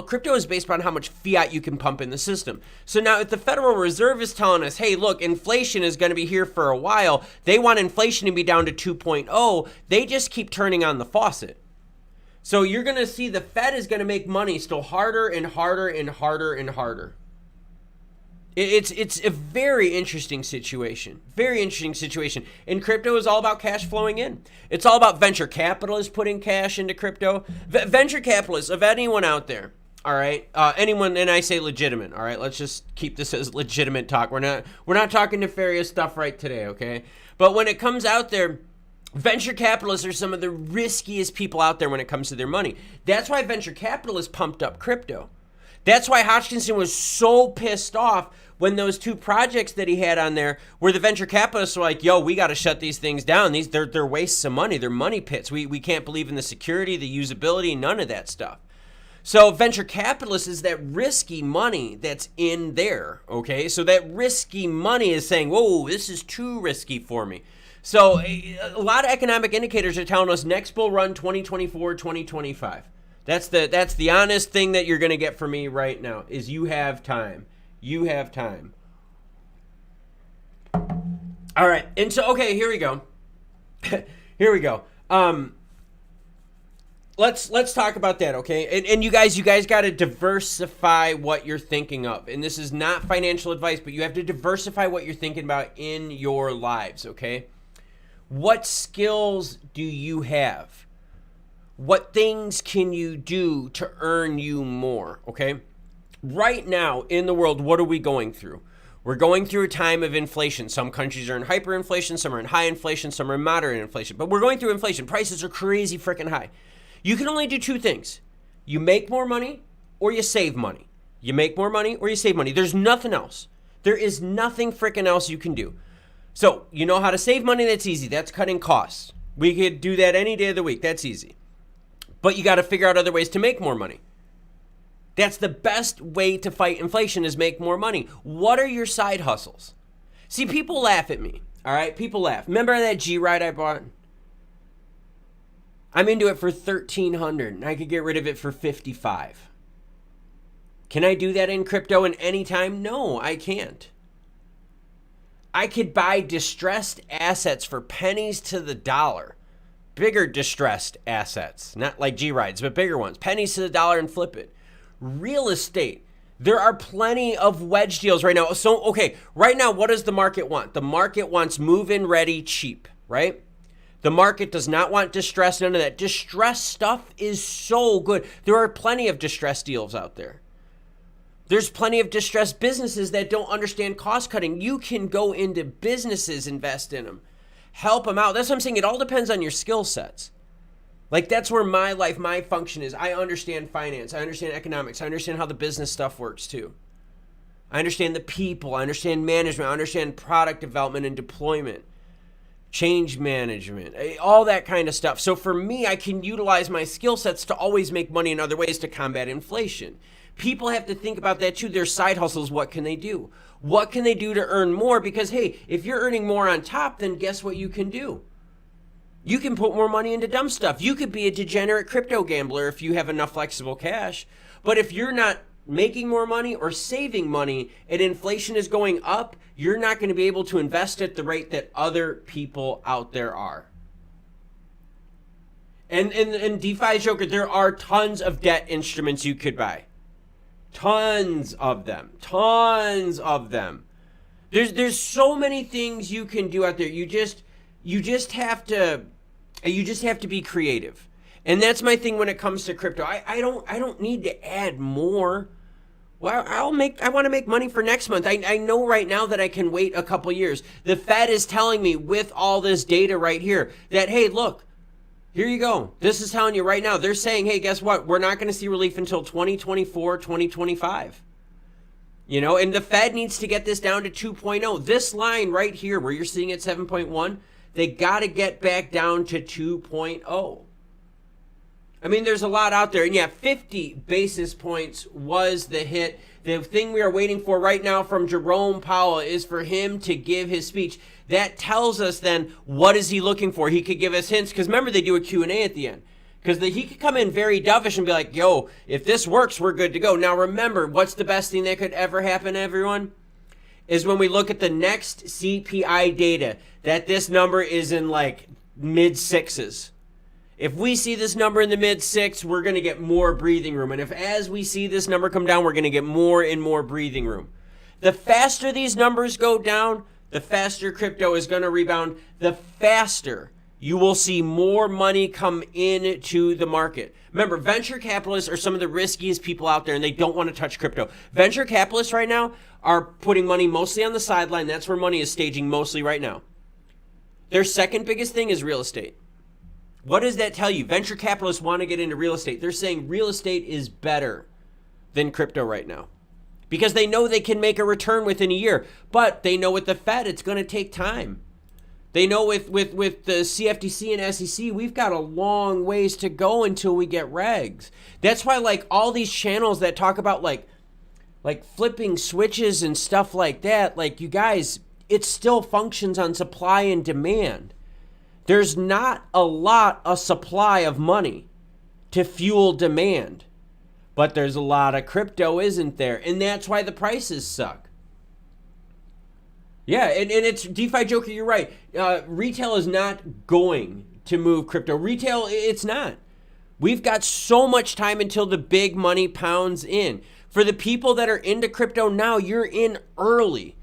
crypto is based on how much fiat you can pump in the system. So now if the Federal Reserve is telling us, hey, look, inflation is going to be here for a while, they want inflation to be down to 2.0, they just keep turning on the faucet. So you're going to see the Fed is going to make money still harder and harder and harder and harder. It's a very interesting situation. Very interesting situation. And crypto is all about cash flowing in. It's all about venture capitalists putting cash into crypto. Venture capitalists, of anyone out there, all right? Anyone, and I say legitimate, all right? Let's just keep this as legitimate talk. We're not talking nefarious stuff right today, okay? But when it comes out there, venture capitalists are some of the riskiest people out there when it comes to their money. That's why venture capitalists pumped up crypto. That's why Hodgkinson was so pissed off when those two projects that he had on there where the venture capitalists were like, yo, we got to shut these things down. They're wastes of money. They're money pits. We can't believe in the security, the usability, none of that stuff. So venture capitalists is that risky money that's in there, okay? So that risky money is saying, whoa, this is too risky for me. So a lot of economic indicators are telling us next bull run 2024, 2025. That's the honest thing that you're going to get from me right now is you have time. You have time. All right. And so, okay, here we go. Here we go. Let's talk about that, okay? And you guys got to diversify what you're thinking of. And this is not financial advice, but you have to diversify what you're thinking about in your lives, okay? What skills do you have? What things can you do to earn you more, okay? Right now in the world, what are we going through? We're going through a time of inflation. Some countries are in hyperinflation, some are in high inflation, some are in moderate inflation. But we're going through inflation. Prices are crazy freaking high. You can only do two things. You make more money or you save money. You make more money or you save money. There's nothing else. There is nothing freaking else you can do. So you know how to save money? That's easy. That's cutting costs. We could do that any day of the week. That's easy. But you got to figure out other ways to make more money. That's the best way to fight inflation is make more money. What are your side hustles? See, people laugh at me, all right? People laugh. Remember that G-Ride I bought? I'm into it for $1,300 and I could get rid of it for $55. Can I do that in crypto in any time? No, I can't. I could buy distressed assets for pennies to the dollar. Bigger distressed assets, not like G-Rides, but bigger ones. Pennies to the dollar and flip it. Real estate. There are plenty of wedge deals right now. So, okay, right now, what does the market want? The market wants move-in ready cheap, right? The market does not want distress, none of that. Distressed stuff is so good. There are plenty of distressed deals out there. There's plenty of distressed businesses that don't understand cost cutting. You can go into businesses, invest in them, help them out. That's what I'm saying. It all depends on your skill sets. Like, that's where my life, my function is. I understand finance. I understand economics. I understand how the business stuff works too. I understand the people. I understand management. I understand product development and deployment, change management, all that kind of stuff. So for me, I can utilize my skill sets to always make money in other ways to combat inflation. People have to think about that too. Their side hustles, what can they do? What can they do to earn more? Because, hey, if you're earning more on top, then guess what you can do? You can put more money into dumb stuff. You could be a degenerate crypto gambler if you have enough flexible cash. But if you're not making more money or saving money and inflation is going up, you're not going to be able to invest at the rate that other people out there are. And DeFi Joker, there are tons of debt instruments you could buy. Tons of them. Tons of them. There's so many things you can do out there. You just have to be creative. And that's my thing when it comes to crypto. I don't need to add more. Well, I want to make money for next month. I know right now that I can wait a couple years. The Fed is telling me with all this data right here that, hey, look, here you go. This is telling you right now. They're saying, hey, guess what? We're not going to see relief until 2024, 2025. You know, and the Fed needs to get this down to 2.0. This line right here where you're seeing it 7.1, they got to get back down to 2.0. I mean, there's a lot out there. And yeah, 50 basis points was the hit. The thing we are waiting for right now from Jerome Powell is for him to give his speech. That tells us then, what is he looking for? He could give us hints, because remember, they do a Q&A at the end. Because he could come in very dovish and be like, yo, if this works, we're good to go. Now remember, what's the best thing that could ever happen, everyone? Is when we look at the next CPI data, that this number is in like mid-sixes. If we see this number in the mid-6, we're going to get more breathing room. And if as we see this number come down, we're going to get more and more breathing room. The faster these numbers go down, the faster crypto is going to rebound. The faster you will see more money come into the market. Remember, venture capitalists are some of the riskiest people out there, and they don't want to touch crypto. Venture capitalists right now are putting money mostly on the sideline. That's where money is staging mostly right now. Their second biggest thing is real estate. What does that tell you? Venture capitalists want to get into real estate. They're saying real estate is better than crypto right now because they know they can make a return within a year. But they know with the Fed, it's going to take time. They know with the CFTC and SEC, we've got a long ways to go until we get regs. That's why like all these channels that talk about like flipping switches and stuff like that, like you guys, it still functions on supply and demand. There's not a lot of supply of money to fuel demand, but there's a lot of crypto, isn't there? And that's why the prices suck. Yeah, and it's DeFi Joker, you're right. Retail is not going to move crypto. Retail, it's not. We've got so much time until the big money pounds in. For the people that are into crypto now, you're in early.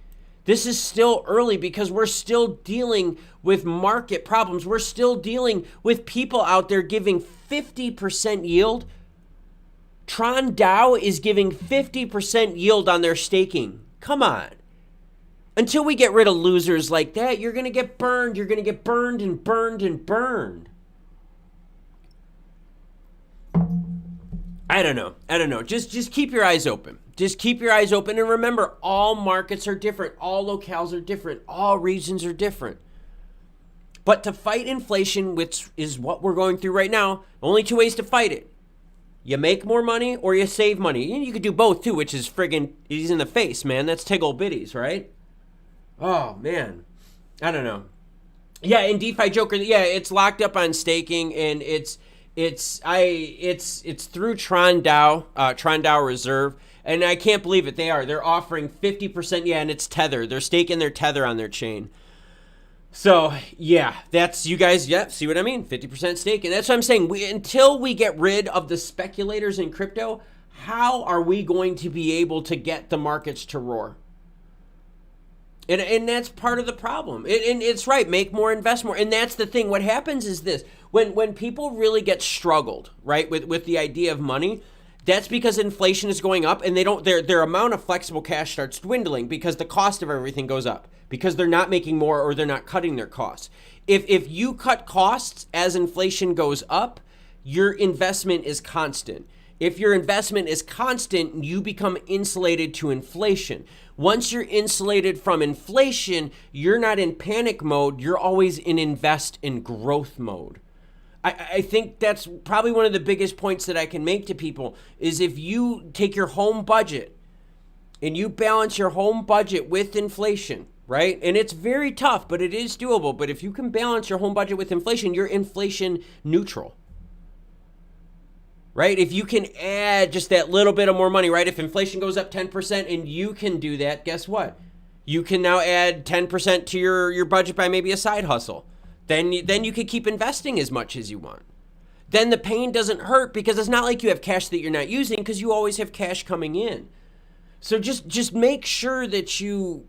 This is still early because we're still dealing with market problems. We're still dealing with people out there giving 50% yield. Tron DAO is giving 50% yield on their staking. Come on. Until we get rid of losers like that, you're going to get burned. You're going to get burned and burned and burned. I don't know. Just keep your eyes open. Just keep your eyes open. And remember, all markets are different. All locales are different. All regions are different. But to fight inflation, which is what we're going through right now, only two ways to fight it. You make more money or you save money. And you could do both too, which is friggin' easy in the face, man. That's tickle bitties, right? Oh, man. I don't know. Yeah, in DeFi Joker, yeah, it's locked up on staking, and it's through Tron DAO Reserve, and I can't believe it. They're offering 50%, yeah, and it's Tether. They're staking their Tether on their chain. So, yeah, that's, you guys, yeah, see what I mean? 50% stake, and that's what I'm saying. Until we get rid of the speculators in crypto, how are we going to be able to get the markets to roar? And that's part of the problem. And it's right, make more, invest more. And that's the thing. What happens is this. When people really get struggled, right, with the idea of money, that's because inflation is going up and their amount of flexible cash starts dwindling because the cost of everything goes up because they're not making more or they're not cutting their costs. If you cut costs as inflation goes up, your investment is constant. If your investment is constant, you become insulated to inflation. Once you're insulated from inflation, you're not in panic mode. You're always in invest in growth mode. I think that's probably one of the biggest points that I can make to people is if you take your home budget and you balance your home budget with inflation, right? And it's very tough, but it is doable. But if you can balance your home budget with inflation, you're inflation neutral. Right? If you can add just that little bit of more money, right? If inflation goes up 10% and you can do that, guess what? You can now add 10% to your budget by maybe a side hustle. Then you could keep investing as much as you want. Then the pain doesn't hurt because it's not like you have cash that you're not using because you always have cash coming in. So just make sure that you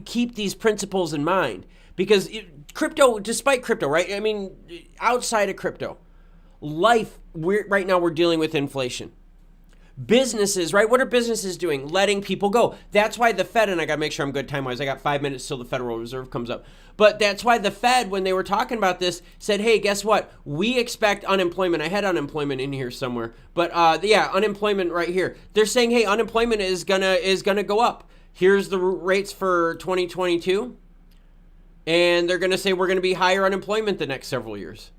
keep these principles in mind because crypto, despite crypto, right? I mean, outside of crypto, right now we're dealing with inflation. Businesses, right? What are businesses doing? Letting people go. That's why the Fed, and I got to make sure I'm good time-wise. I got 5 minutes till the Federal Reserve comes up. But that's why the Fed, when they were talking about this, said, hey, guess what? We expect unemployment. I had unemployment in here somewhere. But yeah, unemployment right here. They're saying, hey, unemployment is gonna go up. Here's the rates for 2022. And they're going to say we're going to be higher unemployment the next several years.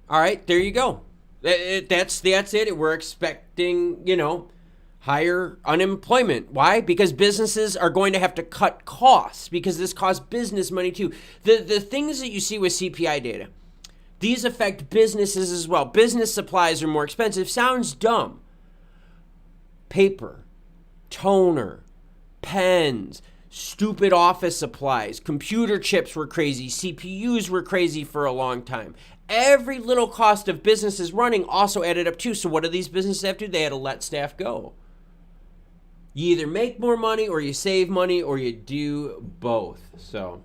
All right, there you go. That's it. We're expecting, you know, higher unemployment. Why? Because businesses are going to have to cut costs, because this costs business money too. The things that you see with CPI data, these affect businesses as well. Business supplies are more expensive. Sounds dumb. Paper, toner, pens, stupid office supplies, computer chips were crazy, CPUs were crazy for a long time. Every little cost of businesses running also added up too. So what do these businesses have to do? They had to let staff go. You either make more money or you save money or you do both. So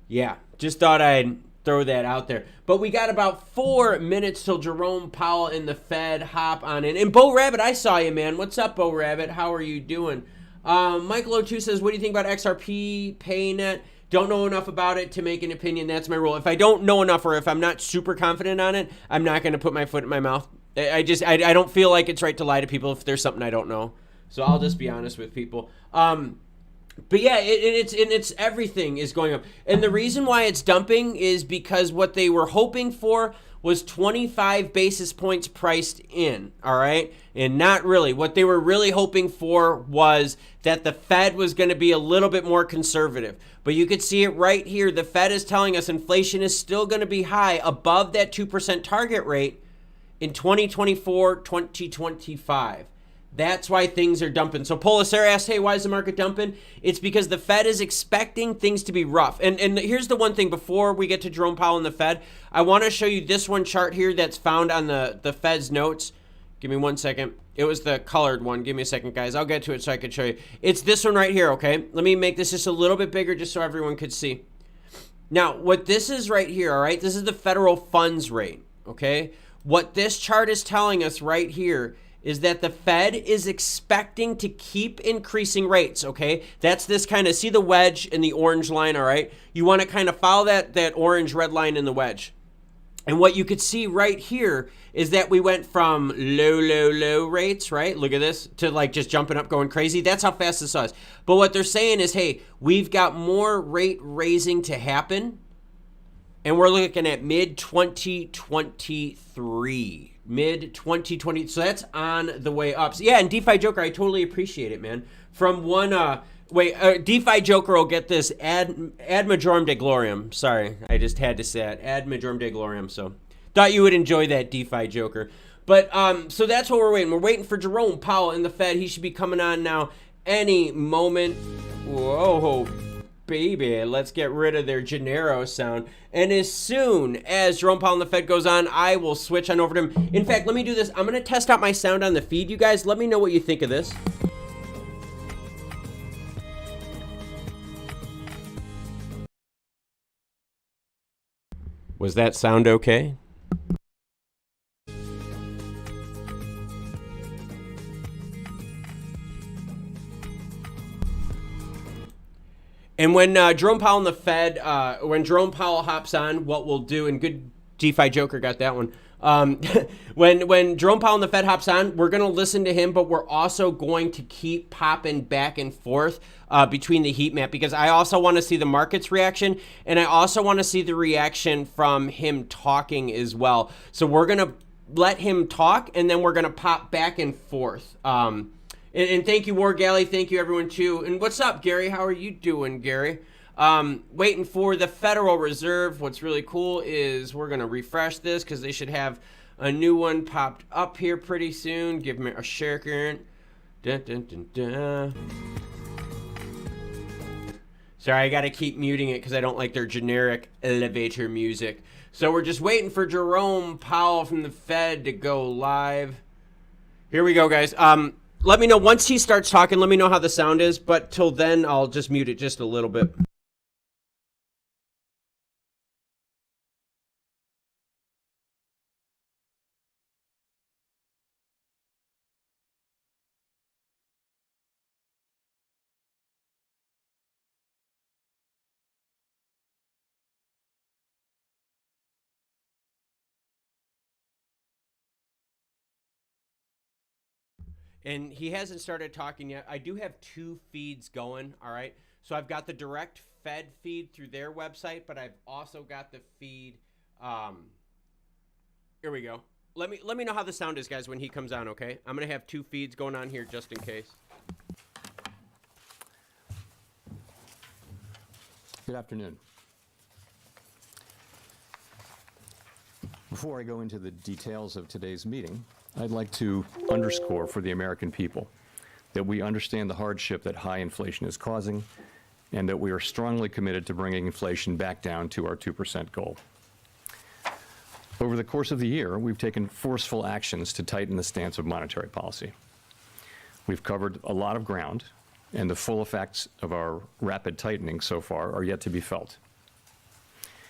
yeah, just thought I'd throw that out there. But we got about 4 minutes till Jerome Powell and the Fed hop on in. And Bo Rabbit, I saw you, man. What's up, Bo Rabbit? How are you doing? Michael O2 says, what do you think about XRP, PayNet? Don't know enough about it to make an opinion. That's my rule. If I don't know enough, or if I'm not super confident on it, I'm not going to put my foot in my mouth. I don't feel like it's right to lie to people if there's something I don't know. So I'll just be honest with people. But yeah, it's everything is going up. And the reason why it's dumping is because what they were hoping for was 25 basis points priced in, all right? And not really. What they were really hoping for was that the Fed was going to be a little bit more conservative. But you could see it right here. The Fed is telling us inflation is still going to be high, above that 2% target rate in 2024, 2025. That's why things are dumping. So Polisar asked, hey, why is the market dumping? It's because the Fed is expecting things to be rough. And here's the one thing before we get to Jerome Powell and the Fed. I want to show you this one chart here that's found on the Fed's notes. Give me 1 second. It was the colored one. Give me a second, guys. I'll get to it so I can show you. It's this one right here, okay? Let me make this just a little bit bigger just so everyone could see. Now, what this is right here, all right? This is the federal funds rate, okay? What this chart is telling us right here is that the Fed is expecting to keep increasing rates, okay? That's this kind of, see the wedge and the orange line, all right? You want to kind of follow that orange red line in the wedge. And what you could see right here is that we went from low rates, right? Look at this, to like just jumping up, going crazy. That's how fast this was. But what they're saying is, hey, we've got more rate raising to happen, and we're looking at mid-2023. Mid-2020, so that's on the way up. So yeah, and DeFi Joker, I totally appreciate it, man. From one, DeFi Joker will get this ad majorem de gloriam. Sorry, I just had to say that. Ad majorem de gloriam, so thought you would enjoy that, DeFi Joker. But, so that's what we're waiting. We're waiting for Jerome Powell in the Fed. He should be coming on now any moment. Whoa, baby, let's get rid of their Gennaro sound. And as soon as Jerome Powell and the Fed goes on, I will switch on over to him. In fact, let me do this. I'm going to test out my sound on the feed, you guys. Let me know what you think of this. Was that sound okay? And when Jerome Powell and the Fed, when Jerome Powell hops on, what we'll do, and good DeFi Joker got that one. When Jerome Powell and the Fed hops on, we're going to listen to him, but we're also going to keep popping back and forth between the heat map, because I also want to see the market's reaction, and I also want to see the reaction from him talking as well. So we're going to let him talk, and then we're going to pop back and forth. And thank you, War Galley. Thank you, everyone, too. And what's up, Gary? How are you doing, Gary? Waiting for the Federal Reserve. What's really cool is we're going to refresh this because they should have a new one popped up here pretty soon. Give me a shaker. Dun, dun, dun, dun. Sorry, I got to keep muting it because I don't like their generic elevator music. So we're just waiting for Jerome Powell from the Fed to go live. Here we go, guys. Let me know once he starts talking. Let me know how the sound is. But till then, I'll just mute it just a little bit. And he hasn't started talking yet. I do have 2 feeds going, all right? So I've got the direct Fed feed through their website, but I've also got the feed, here we go. let me know how the sound is, guys, when he comes on, okay? I'm going to have 2 feeds going on here just in case. Good afternoon. Before I go into the details of today's meeting, I'd like to underscore for the American people that we understand the hardship that high inflation is causing and that we are strongly committed to bringing inflation back down to our 2% goal. Over the course of the year, we've taken forceful actions to tighten the stance of monetary policy. We've covered a lot of ground, and the full effects of our rapid tightening so far are yet to be felt.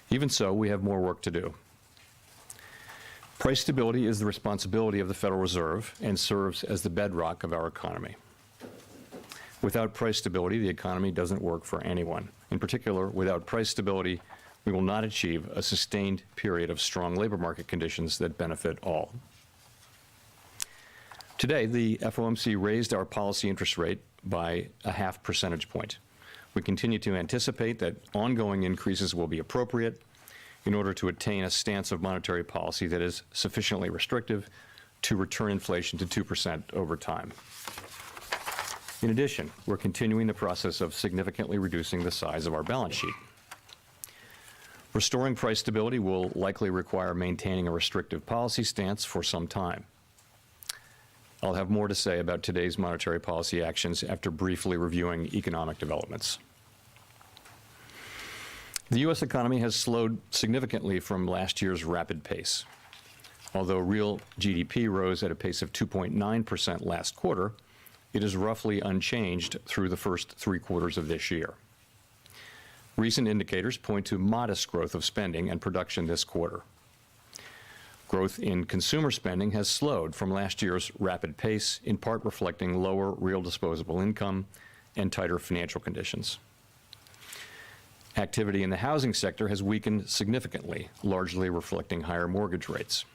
Even so, we have more work to do. Price stability is the responsibility of the Federal Reserve and serves as the bedrock of our economy. Without price stability, the economy doesn't work for anyone. In particular, without price stability, we will not achieve a sustained period of strong labor market conditions that benefit all. Today, the FOMC raised our policy interest rate by a 0.5 percentage point. We continue to anticipate that ongoing increases will be appropriate in order to attain a stance of monetary policy that is sufficiently restrictive to return inflation to 2% over time. In addition, we're continuing the process of significantly reducing the size of our balance sheet. Restoring price stability will likely require maintaining a restrictive policy stance for some time. I'll have more to say about today's monetary policy actions after briefly reviewing economic developments. The U.S. economy has slowed significantly from last year's rapid pace. Although real GDP rose at a pace of 2.9% last quarter, it is roughly unchanged through the first 3 quarters of this year. Recent indicators point to modest growth of spending and production this quarter. Growth in consumer spending has slowed from last year's rapid pace, in part reflecting lower real disposable income and tighter financial conditions. Activity in the housing sector has weakened significantly, largely reflecting higher mortgage rates.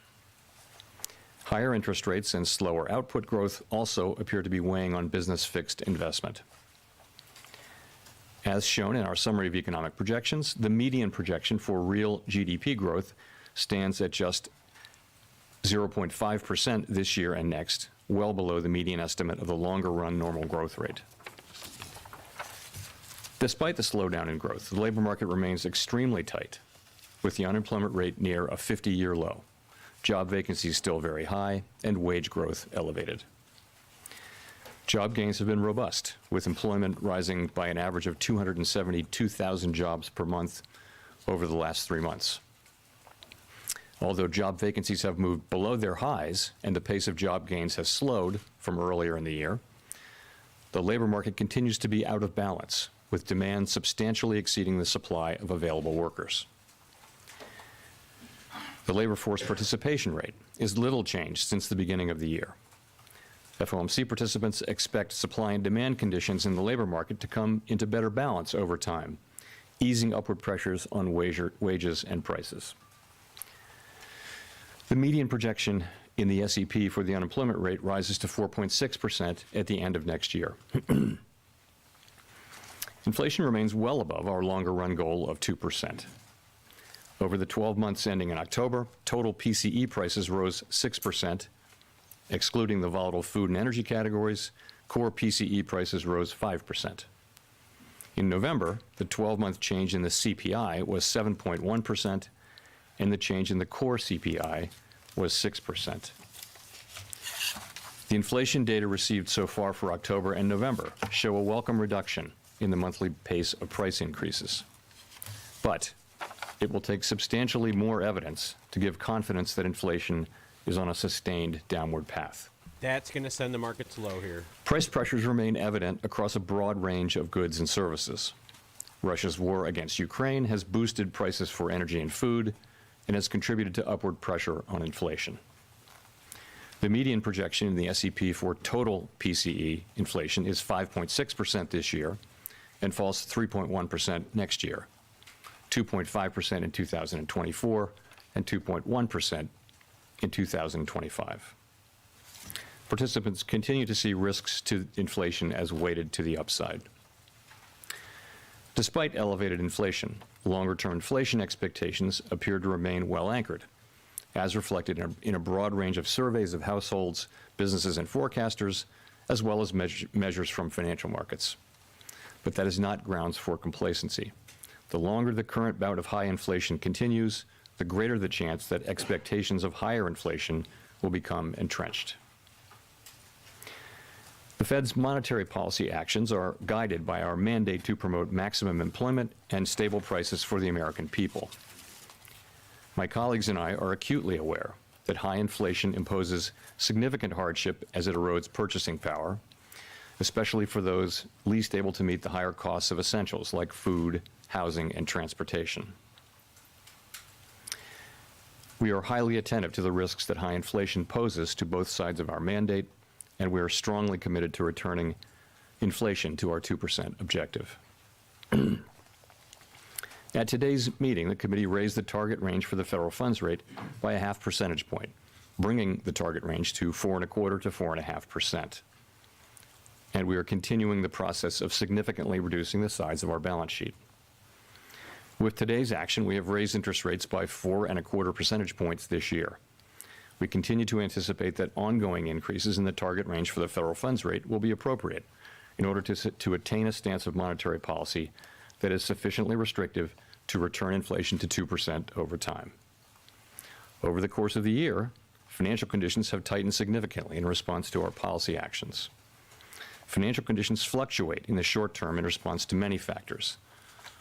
Higher interest rates and slower output growth also appear to be weighing on business fixed investment. As shown in our summary of economic projections, the median projection for real GDP growth stands at just 0.5% this year and next, well below the median estimate of the longer-run normal growth rate. Despite the slowdown in growth, the labor market remains extremely tight, with the unemployment rate near a 50-year low, job vacancies still very high, and wage growth elevated. Job gains have been robust, with employment rising by an average of 272,000 jobs per month over the last 3 months. Although job vacancies have moved below their highs and the pace of job gains has slowed from earlier in the year, the labor market continues to be out of balance, with demand substantially exceeding the supply of available workers. The labor force participation rate is little changed since the beginning of the year. FOMC participants expect supply and demand conditions in the labor market to come into better balance over time, easing upward pressures on wages and prices. The median projection in the SEP for the unemployment rate rises to 4.6% at the end of next year. Inflation remains well above our longer-run goal of 2%. Over the 12 months ending in October, total PCE prices rose 6%. Excluding the volatile food and energy categories, core PCE prices rose 5%. In November, the 12-month change in the CPI was 7.1%, and the change in the core CPI was 6%. The inflation data received so far for October and November show a welcome reduction in the monthly pace of price increases. But it will take substantially more evidence to give confidence that inflation is on a sustained downward path. That's going to send the markets low here. Price pressures remain evident across a broad range of goods and services. Russia's war against Ukraine has boosted prices for energy and food and has contributed to upward pressure on inflation. The median projection in the SEP for total PCE inflation is 5.6% this year and falls to 3.1% next year, 2.5% in 2024, and 2.1% in 2025. Participants continue to see risks to inflation as weighted to the upside. Despite elevated inflation, longer-term inflation expectations appear to remain well anchored, as reflected in a broad range of surveys of households, businesses, and forecasters, as well as measures from financial markets. But that is not grounds for complacency. The longer the current bout of high inflation continues, the greater the chance that expectations of higher inflation will become entrenched. The Fed's monetary policy actions are guided by our mandate to promote maximum employment and stable prices for the American people. My colleagues and I are acutely aware that high inflation imposes significant hardship as it erodes purchasing power, especially for those least able to meet the higher costs of essentials like food, housing, and transportation. We are highly attentive to the risks that high inflation poses to both sides of our mandate, and we are strongly committed to returning inflation to our 2% objective. At today's meeting, the committee raised the target range for the federal funds rate by a half percentage point, bringing the target range to 4.25% to 4.5%. And we are continuing the process of significantly reducing the size of our balance sheet. With today's action, we have raised interest rates by 4.25 percentage points this year. We continue to anticipate that ongoing increases in the target range for the federal funds rate will be appropriate in order to attain a stance of monetary policy that is sufficiently restrictive to return inflation to 2% over time. Over the course of the year, financial conditions have tightened significantly in response to our policy actions. Financial conditions fluctuate in the short term in response to many factors,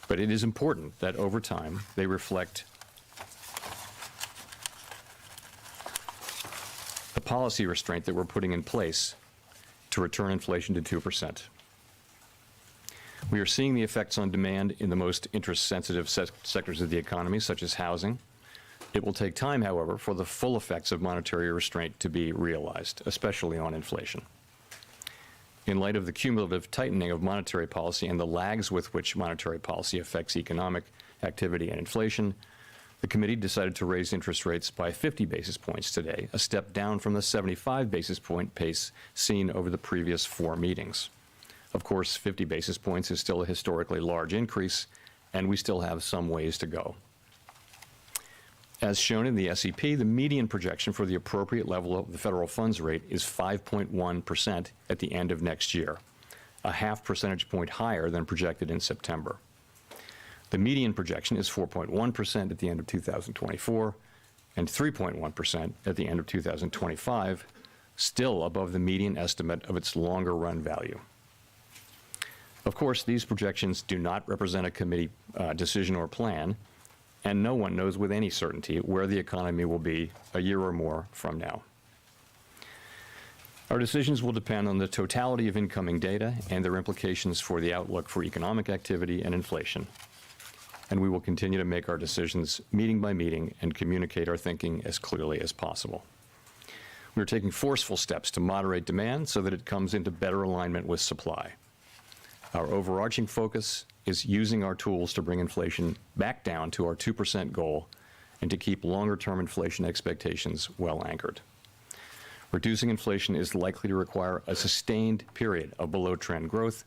but it is important that over time they reflect the policy restraint that we're putting in place to return inflation to 2%. We are seeing the effects on demand in the most interest-sensitive sectors of the economy, such as housing. It will take time, however, for the full effects of monetary restraint to be realized, especially on inflation. In light of the cumulative tightening of monetary policy and the lags with which monetary policy affects economic activity and inflation, the committee decided to raise interest rates by 50 basis points today, a step down from the 75 basis point pace seen over the previous 4 meetings. Of course, 50 basis points is still a historically large increase, and we still have some ways to go. As shown in the SEP, the median projection for the appropriate level of the federal funds rate is 5.1% at the end of next year, a half percentage point higher than projected in September. The median projection is 4.1% at the end of 2024 and 3.1% at the end of 2025, still above the median estimate of its longer run value. Of course, these projections do not represent a committee decision or plan, and no one knows with any certainty where the economy will be a year or more from now. Our decisions will depend on the totality of incoming data and their implications for the outlook for economic activity and inflation. And we will continue to make our decisions meeting by meeting and communicate our thinking as clearly as possible. We are taking forceful steps to moderate demand so that it comes into better alignment with supply. Our overarching focus is using our tools to bring inflation back down to our 2% goal and to keep longer-term inflation expectations well anchored. Reducing inflation is likely to require a sustained period of below-trend growth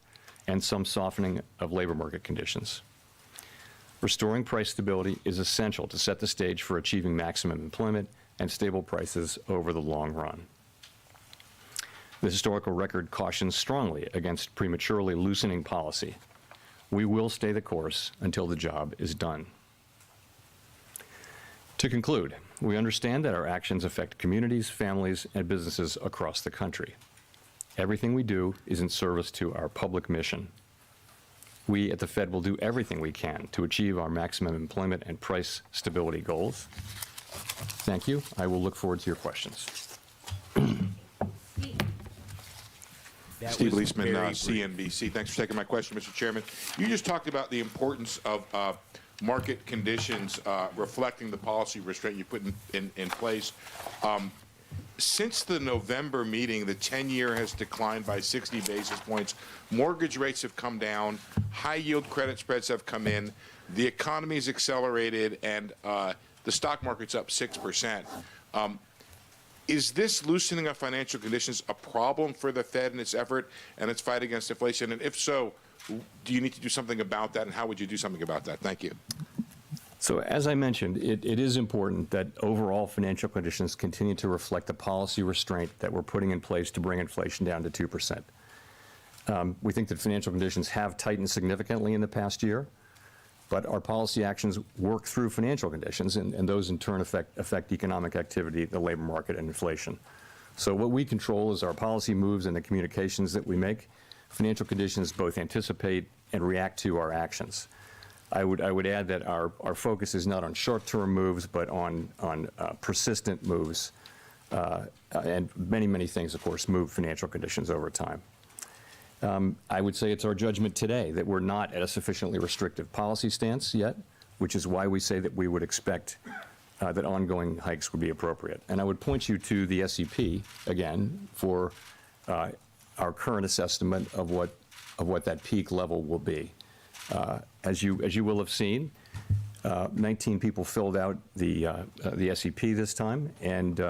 and some softening of labor market conditions. Restoring price stability is essential to set the stage for achieving maximum employment and stable prices over the long run. The historical record cautions strongly against prematurely loosening policy. We will stay the course until the job is done. To conclude, we understand that our actions affect communities, families, and businesses across the country. Everything we do is in service to our public mission. We at the Fed will do everything we can to achieve our maximum employment and price stability goals. Thank you. I will look forward to your questions. Steve Leisman, CNBC. Thanks for taking my question, Mr. Chairman. You just talked about the importance of market conditions reflecting the policy restraint you put in place. Since the November meeting, the 10-year has declined by 60 basis points. Mortgage rates have come down. High-yield credit spreads have come in. The economy's accelerated, and the stock market's up 6%. Is this loosening of financial conditions a problem for the Fed in its effort and its fight against inflation? And if so, do you need to do something about that, and how would you do something about that? Thank you. So as I mentioned, it is important that overall financial conditions continue to reflect the policy restraint that we're putting in place to bring inflation down to 2%. We think that financial conditions have tightened significantly in the past year, but our policy actions work through financial conditions, and those in turn affect economic activity, the labor market, and inflation. So what we control is our policy moves and the communications that we make. Financial conditions both anticipate and react to our actions. I would add that our focus is not on short-term moves, but on persistent moves, and many things, of course, move financial conditions over time. I would say it's our judgment today that we're not at a sufficiently restrictive policy stance yet, which is why we say that we would expect that ongoing hikes would be appropriate. And I would point you to the SEP, again, for our current assessment of what that peak level will be. As you will have seen, 19 people filled out the SEP this time, and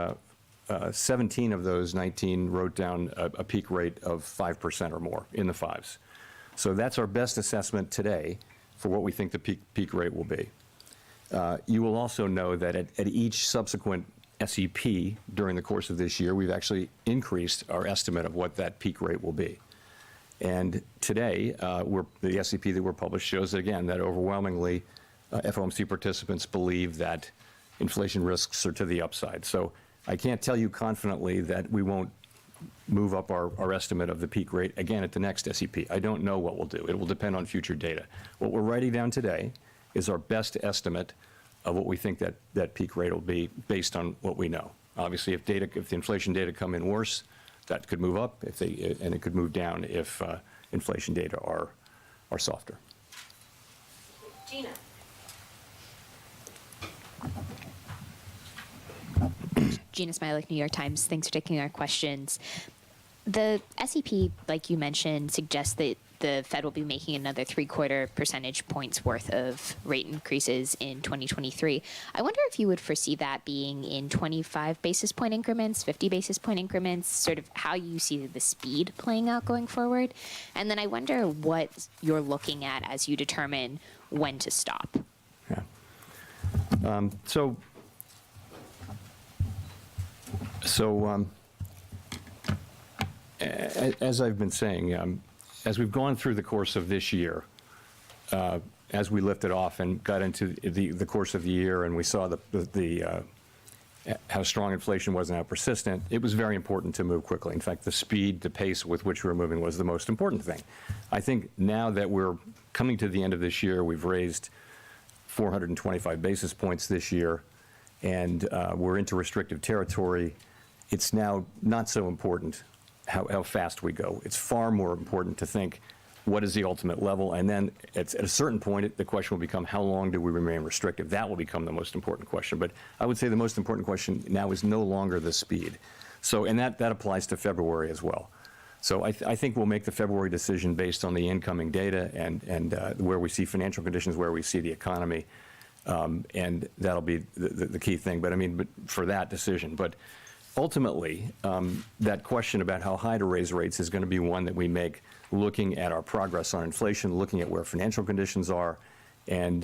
17 of those 19 wrote down a peak rate of 5% or more, in the fives. So that's our best assessment today for what we think the peak rate will be. You will also know that at each subsequent SEP during the course of this year, we've actually increased our estimate of what that peak rate will be. And today, the SEP that we're published shows that, again, that overwhelmingly FOMC participants believe that inflation risks are to the upside. So I can't tell you confidently that we won't move up our estimate of the peak rate again at the next SEP. I don't know what we'll do. It will depend on future data. What we're writing down today is our best estimate of what we think that peak rate will be based on what we know. Obviously, if the inflation data come in worse, that could move up, and it could move down if inflation data are softer. Gina. Gina Smilik, New York Times. Thanks for taking our questions. The SEP, like you mentioned, suggests that the Fed will be making another 3/4 percentage points worth of rate increases in 2023. I wonder if you would foresee that being in 25 basis point increments, 50 basis point increments, sort of how you see the speed playing out going forward. And then I wonder what you're looking at as you determine when to stop. Yeah. As I've been saying, as we've gone through the course of this year, as we lifted off and got into the course of the year, and we saw how strong inflation was and how persistent, it was very important to move quickly. In fact, the speed, the pace with which we were moving was the most important thing. I think now that we're coming to the end of this year, we've raised 425 basis points this year, and we're into restrictive territory. It's now not so important how fast we go. It's far more important to think, what is the ultimate level? And then at a certain point, the question will become, how long do we remain restrictive? That will become the most important question. But I would say the most important question now is no longer the speed. So, and that applies to February as well. So I think we'll make the February decision based on the incoming data and where we see financial conditions, where we see the economy. And that'll be the key thing. But I mean, for that decision. But ultimately, that question about how high to raise rates is going to be one that we make looking at our progress on inflation, looking at where financial conditions are, and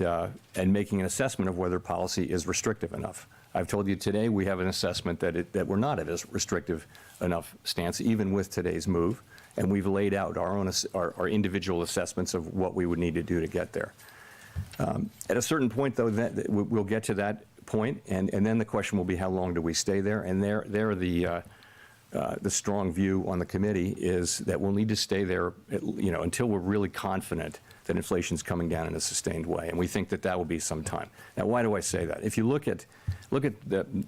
making an assessment of whether policy is restrictive enough. I've told you today we have an assessment that we're not at a restrictive enough stance, even with today's move, and we've laid out our individual assessments of what we would need to do to get there. At a certain point, though, we'll get to that point, and then the question will be, how long do we stay there? And the strong view on the committee is that we'll need to stay there, until we're really confident that inflation's coming down in a sustained way, and we think that will be some time. Now, why do I say that? If you look at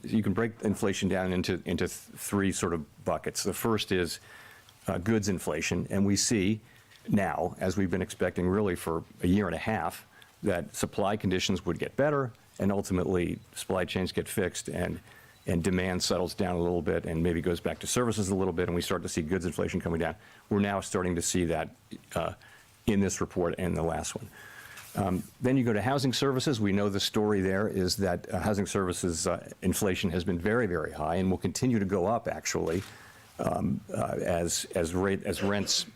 you can break inflation down into three sort of buckets. The first is goods inflation, and we see now, as we've been expecting really for a year and a half, that supply conditions would get better, and ultimately supply chains get fixed, and demand settles down a little bit and maybe goes back to services a little bit, and we start to see goods inflation coming down. We're now starting to see that in this report and the last one. Then you go to housing services. We know the story there is that housing services inflation has been very, very high and will continue to go up, actually, as rents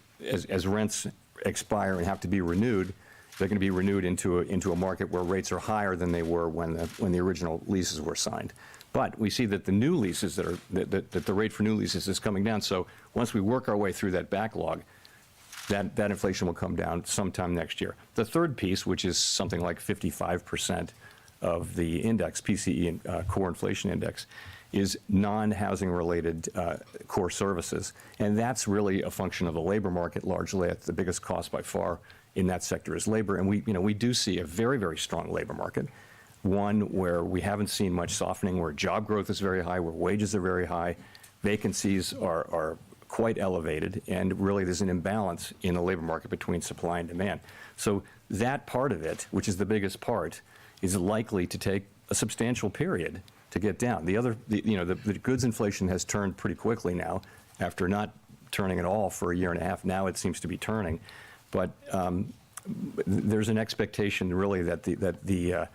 expire and have to be renewed. they're going to be renewed into a market where rates are higher than they were when the original leases were signed. But we see that the new leases that the rate for new leases is coming down. So once we work our way through that backlog, that inflation will come down sometime next year. The third piece, which is something like 55% of the index, PCE core inflation index, is non-housing related core services. And that's really a function of the labor market largely. The biggest cost by far in that sector is labor. And we do see a very, very strong labor market, one where we haven't seen much softening, where job growth is very high, where wages are very high, vacancies are quite elevated, and really there's an imbalance in the labor market between supply and demand. So that part of it, which is the biggest part, is likely to take a substantial period to get down. The goods inflation has turned pretty quickly now, after not turning at all for a year and a half. Now it seems to be turning, but there's an expectation really that the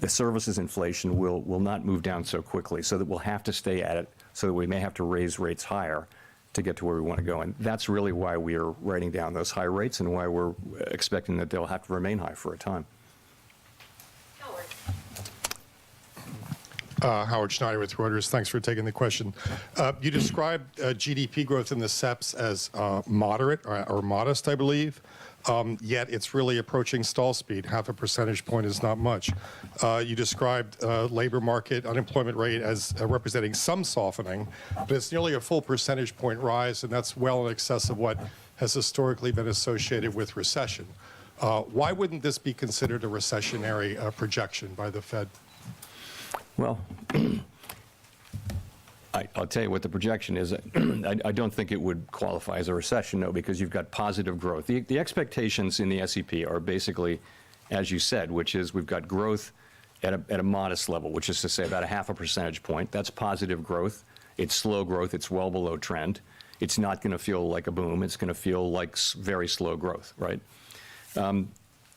services inflation will not move down so quickly, so that we'll have to stay at it, so that we may have to raise rates higher to get to where we want to go. And that's really why we are writing down those high rates and why we're expecting that they'll have to remain high for a time. Howard Schneider with Reuters. Thanks for taking the question. You described GDP growth in the SEPs as moderate or modest, I believe, yet it's really approaching stall speed. Half a percentage point is not much. You described labor market unemployment rate as representing some softening, but it's nearly a full percentage point rise, and that's well in excess of what has historically been associated with recession. Why wouldn't this be considered a recessionary projection by the Fed? Well, I'll tell you what the projection is. I don't think it would qualify as a recession, no, because you've got positive growth. The expectations in the SEP are basically, as you said, which is we've got growth at a modest level, which is to say about a half a percentage point. That's positive growth. It's slow growth. It's well below trend. It's not going to feel like a boom. It's going to feel like very slow growth, right?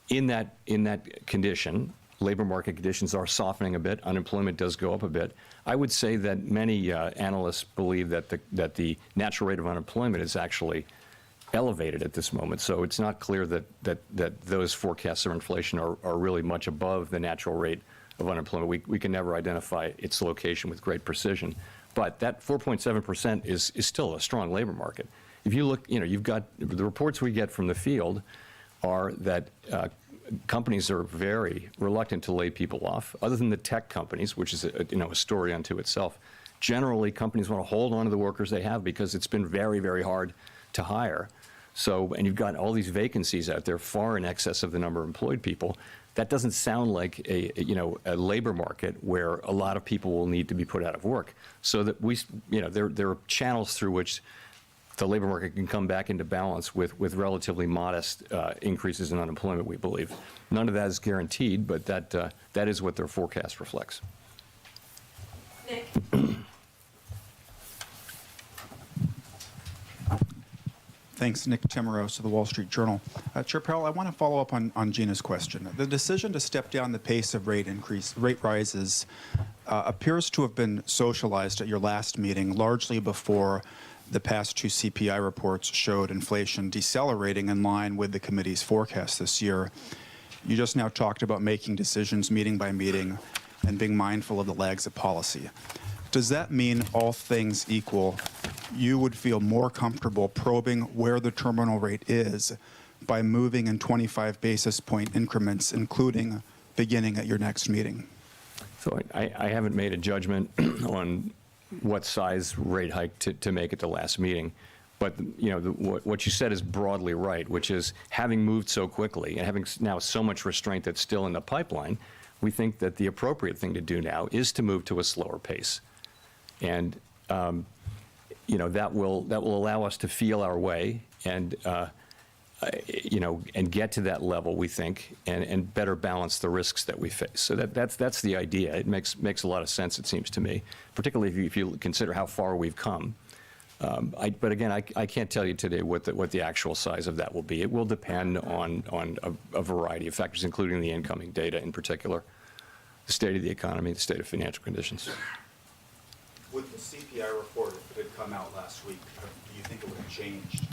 In that condition, labor market conditions are softening a bit. Unemployment does go up a bit. I would say that many analysts believe that the natural rate of unemployment is actually elevated at this moment. So it's not clear that those forecasts of inflation are really much above the natural rate of unemployment. We can never identify its location with great precision. But that 4.7% is still a strong labor market. If you look, you've got the reports we get from the field are that companies are very reluctant to lay people off, other than the tech companies, which is a story unto itself. Generally, companies want to hold on to the workers they have because it's been very, very hard to hire. So, and you've got all these vacancies out there far in excess of the number of employed people. That doesn't sound like a labor market where a lot of people will need to be put out of work. So that there are channels through which the labor market can come back into balance with relatively modest increases in unemployment, we believe. None of that is guaranteed, but that is what their forecast reflects. Nick. Thanks, Nick Timmeros of the Wall Street Journal. Chair Powell, I want to follow up on Gina's question. The decision to step down the pace of rate rises appears to have been socialized at your last meeting, largely before the past two CPI reports showed inflation decelerating in line with the committee's forecast this year. You just now talked about making decisions meeting by meeting and being mindful of the lags of policy. Does that mean, all things equal, you would feel more comfortable probing where the terminal rate is by moving in 25 basis point increments, including beginning at your next meeting? So I haven't made a judgment on what size rate hike to make at the last meeting. But what you said is broadly right, which is having moved so quickly and having now so much restraint that's still in the pipeline, we think that the appropriate thing to do now is to move to a slower pace. And that will allow us to feel our way and and get to that level, we think, and better balance the risks that we face. So that's the idea. It makes a lot of sense, it seems to me, particularly if you consider how far we've come. But again, I can't tell you today what the actual size of that will be. It will depend on a variety of factors, including the incoming data in particular, the state of the economy, the state of financial conditions. With the CPI report, if it had come out last week, do you think it would have changed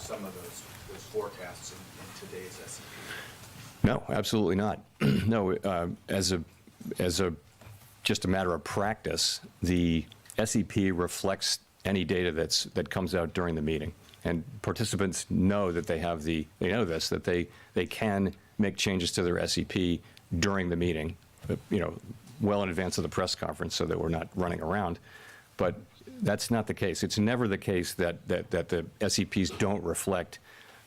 some of those forecasts in today's SEP? No, absolutely not. No, as a just a matter of practice, the SEP reflects any data that comes out during the meeting, and participants know that they know this, that they can make changes to their SEP during the meeting, well in advance of the press conference, so that we're not running around. But that's not the case. It's never the case that the SEPs don't reflect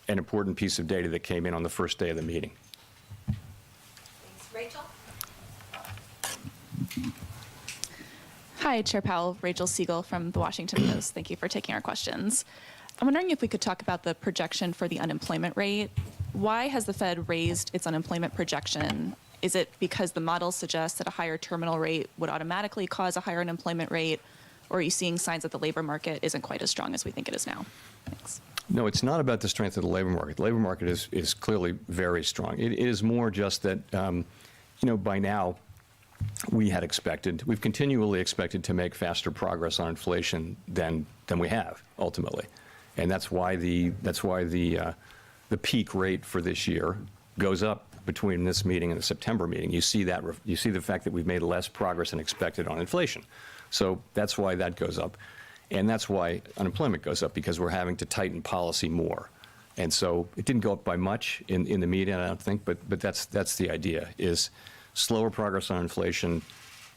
an important piece of data that came in on the first day of the meeting. Thanks. Rachel? Hi, Chair Powell. Rachel Siegel from the Washington Post. Thank you for taking our questions. I'm wondering if we could talk about the projection for the unemployment rate. Why has the Fed raised its unemployment projection? Is it because the model suggests that a higher terminal rate would automatically cause a higher unemployment rate? Or are you seeing signs that the labor market isn't quite as strong as we think it is now? Thanks. No, it's not about the strength of the labor market. The labor market is clearly very strong. It is more just that, by now, we've continually expected to make faster progress on inflation than we have ultimately, and that's why the peak rate for this year goes up between this meeting and the September meeting. You see the fact that we've made less progress than expected on inflation, so that's why that goes up, and that's why unemployment goes up, because we're having to tighten policy more. And so it didn't go up by much in the meeting, I don't think, but that's the idea, is slower progress on inflation,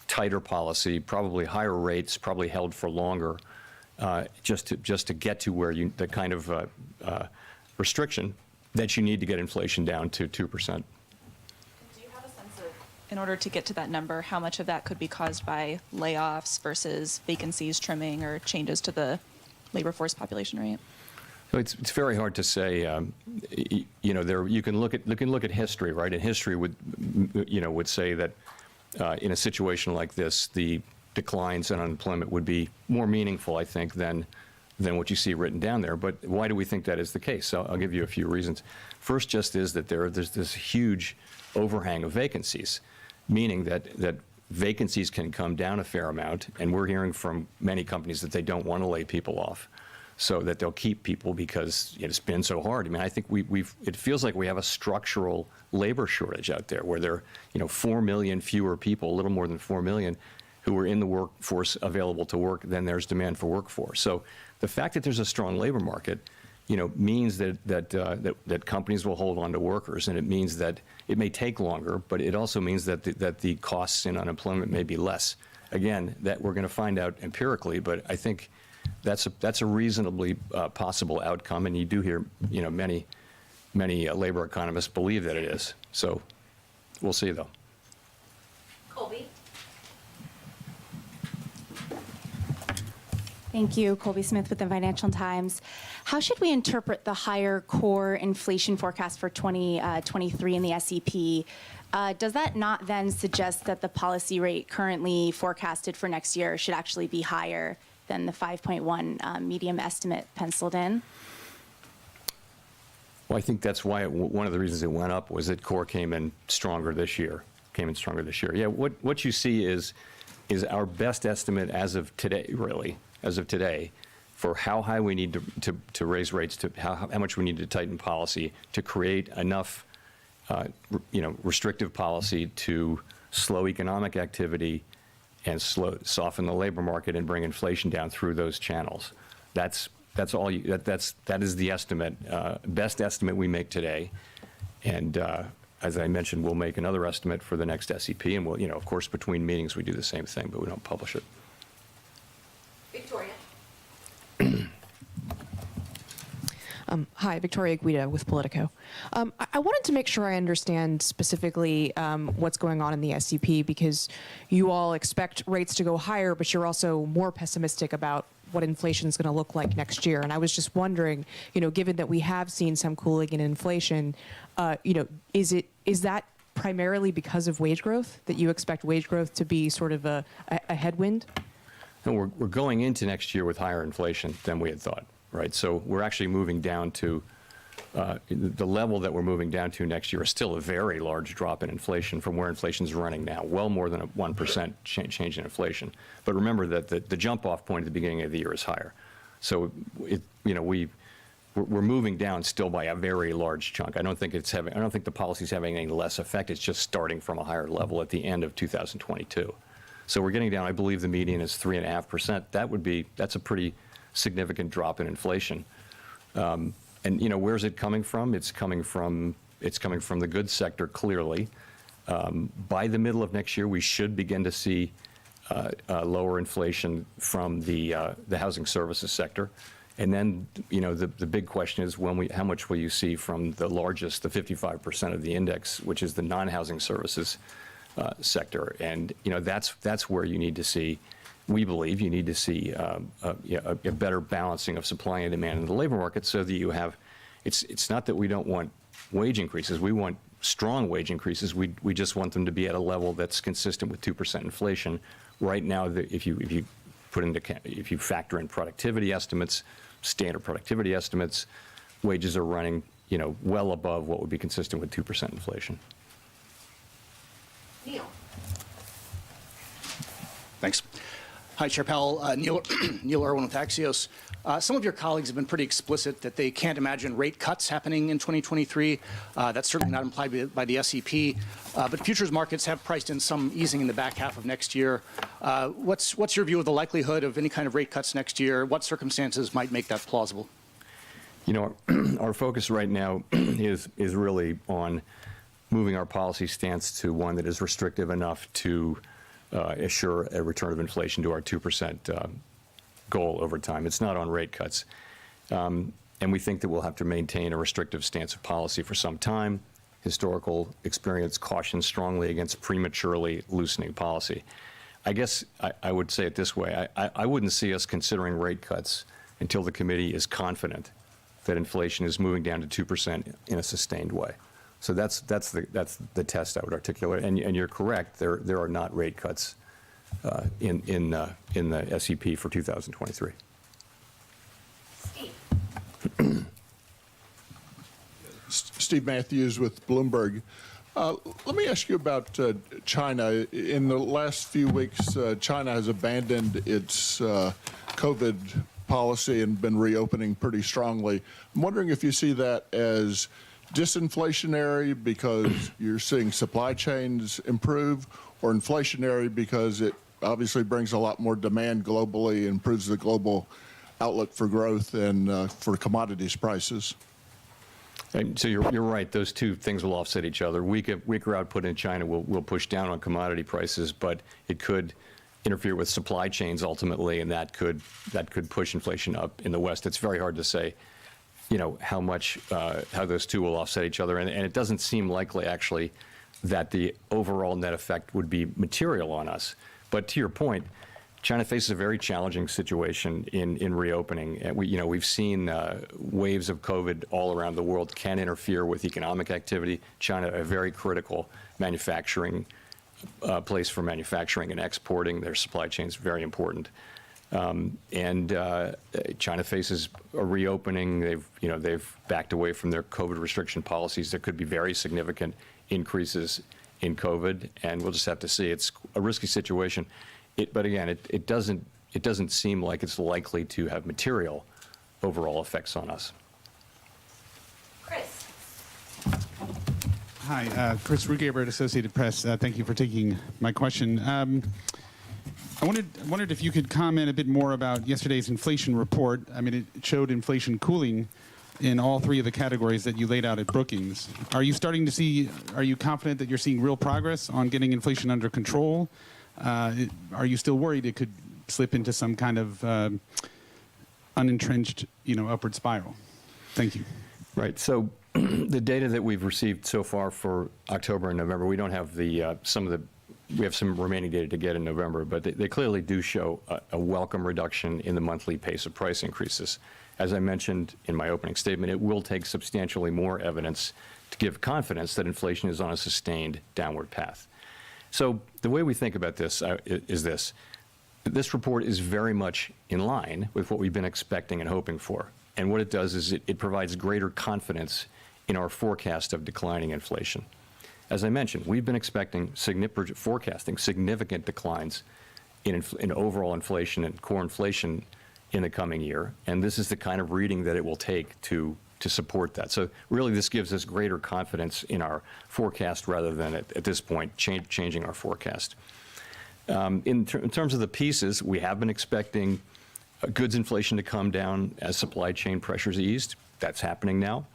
tighter policy, probably higher rates, probably held for longer, just to get to where the kind of restriction that you need to get inflation down to 2%. Do you have a sense of, in order to get to that number, how much of that could be caused by layoffs versus vacancies trimming or changes to the labor force population rate? So it's very hard to say. You can look at history, right? And history would say that in a situation like this, the declines in unemployment would be more meaningful, I think, than what you see written down there. But why do we think that is the case? So I'll give you a few reasons. First, just is that there's this huge overhang of vacancies, meaning that vacancies can come down a fair amount, and we're hearing from many companies that they don't want to lay people off, so that they'll keep people because it's been so hard. I mean, I think it feels like we have a structural labor shortage out there, where there are 4 million fewer people, a little more than 4 million, who are in the workforce available to work than there's demand for workforce. So the fact that there's a strong labor market, means that companies will hold on to workers, and it means that it may take longer, but it also means that the costs in unemployment may be less. Again, that we're going to find out empirically, but I think that's a reasonably possible outcome, and you do hear many labor economists believe that it is. So we'll see, though. Colby? Thank you. Colby Smith with the Financial Times. How should we interpret the higher core inflation forecast for 2023 in the SEP? Does that not then suggest that the policy rate currently forecasted for next year should actually be higher than the 5.1 medium estimate penciled in? Well, I think that's why one of the reasons it went up was that core came in stronger this year. Yeah, what you see is our best estimate as of today, for how high we need to raise rates, to how much we need to tighten policy to create enough, restrictive policy to slow economic activity and soften the labor market and bring inflation down through those channels. That is the estimate, best estimate we make today. And as I mentioned, we'll make another estimate for the next SEP, and we'll, of course, between meetings we do the same thing, but we don't publish it. Victoria? Hi, Victoria Guida with Politico. I wanted to make sure I understand specifically what's going on in the SEP, because you all expect rates to go higher, but you're also more pessimistic about what inflation is going to look like next year. And I was just wondering, given that we have seen some cooling in inflation, is that primarily because of wage growth, that you expect wage growth to be sort of a headwind? No, we're going into next year with higher inflation than we had thought, right? So we're actually moving down to the level that we're moving down to next year is still a very large drop in inflation from where inflation is running now, well more than a 1% change in inflation. But remember that the jump-off point at the beginning of the year is higher. So we're moving down still by a very large chunk. I don't think the policy's having any less effect. It's just starting from a higher level at the end of 2022. So we're getting down. I believe the median is 3.5%. That's a pretty significant drop in inflation. And where's it coming from? It's coming from the goods sector clearly. By the middle of next year, we should begin to see lower inflation from the housing services sector. And then, the big question is how much will you see from the 55% of the index, which is the non-housing services sector. And, that's where you need to see, we believe you need to see a better balancing of supply and demand in the labor market so that you have, it's not that we don't want wage increases. We want strong wage increases. We just want them to be at a level that's consistent with 2% inflation. Right now, if you factor in productivity estimates, standard productivity estimates, wages are running, well above what would be consistent with 2% inflation. Neil. Thanks. Hi, Chair Powell. Neil Irwin with Axios. Some of your colleagues have been pretty explicit that they can't imagine rate cuts happening in 2023. That's certainly not implied by the SEP. But futures markets have priced in some easing in the back half of next year. What's your view of the likelihood of any kind of rate cuts next year? What circumstances might make that plausible? Our focus right now is really on moving our policy stance to one that is restrictive enough to assure a return of inflation to our 2% goal over time. It's not on rate cuts. And we think that we'll have to maintain a restrictive stance of policy for some time. Historical experience cautions strongly against prematurely loosening policy. I guess I would say it this way. I wouldn't see us considering rate cuts until the committee is confident that inflation is moving down to 2% in a sustained way. So that's the test I would articulate. And you're correct. There are not rate cuts in the SEP for 2023. Steve Matthews with Bloomberg. Let me ask you about China. In the last few weeks, China has abandoned its COVID policy and been reopening pretty strongly. I'm wondering if you see that as disinflationary because you're seeing supply chains improve, or inflationary because it obviously brings a lot more demand globally, improves the global outlook for growth and for commodities prices. And so you're right. Those two things will offset each other. Weaker output in China will push down on commodity prices, but it could interfere with supply chains ultimately, and that could push inflation up in the West. It's very hard to say, how those two will offset each other, and it doesn't seem likely actually that the overall net effect would be material on us. But to your point, China faces a very challenging situation in reopening. And we've seen waves of COVID all around the world can interfere with economic activity. China, a very critical manufacturing place for manufacturing and exporting. Their supply chain is very important. China faces a reopening. They've backed away from their COVID restriction policies. There could be very significant increases in COVID, and we'll just have to see. It's a risky situation. But again, it doesn't seem like it's likely to have material overall effects on us. Chris. Hi, Chris Rugaber at Associated Press. Thank you for taking my question. I wondered if you could comment a bit more about yesterday's inflation report. I mean, it showed inflation cooling in all three of the categories that you laid out at Brookings. Are you confident that you're seeing real progress on getting inflation under control? Are you still worried it could slip into some kind of unentrenched, upward spiral? Thank you. Right. So the data that we've received so far for October and November, we don't have we have some remaining data to get in November, but they clearly do show a welcome reduction in the monthly pace of price increases. As I mentioned in my opening statement, it will take substantially more evidence to give confidence that inflation is on a sustained downward path. So the way we think about this is this. This report is very much in line with what we've been expecting and hoping for. And what it does is it provides greater confidence in our forecast of declining inflation. As I mentioned, we've been forecasting significant declines in overall inflation and core inflation in the coming year, and this is the kind of reading that it will take to support that. So really, this gives us greater confidence in our forecast rather than at this point changing our forecast. In terms of the pieces, we have been expecting goods inflation to come down as supply chain pressures eased. That's happening now.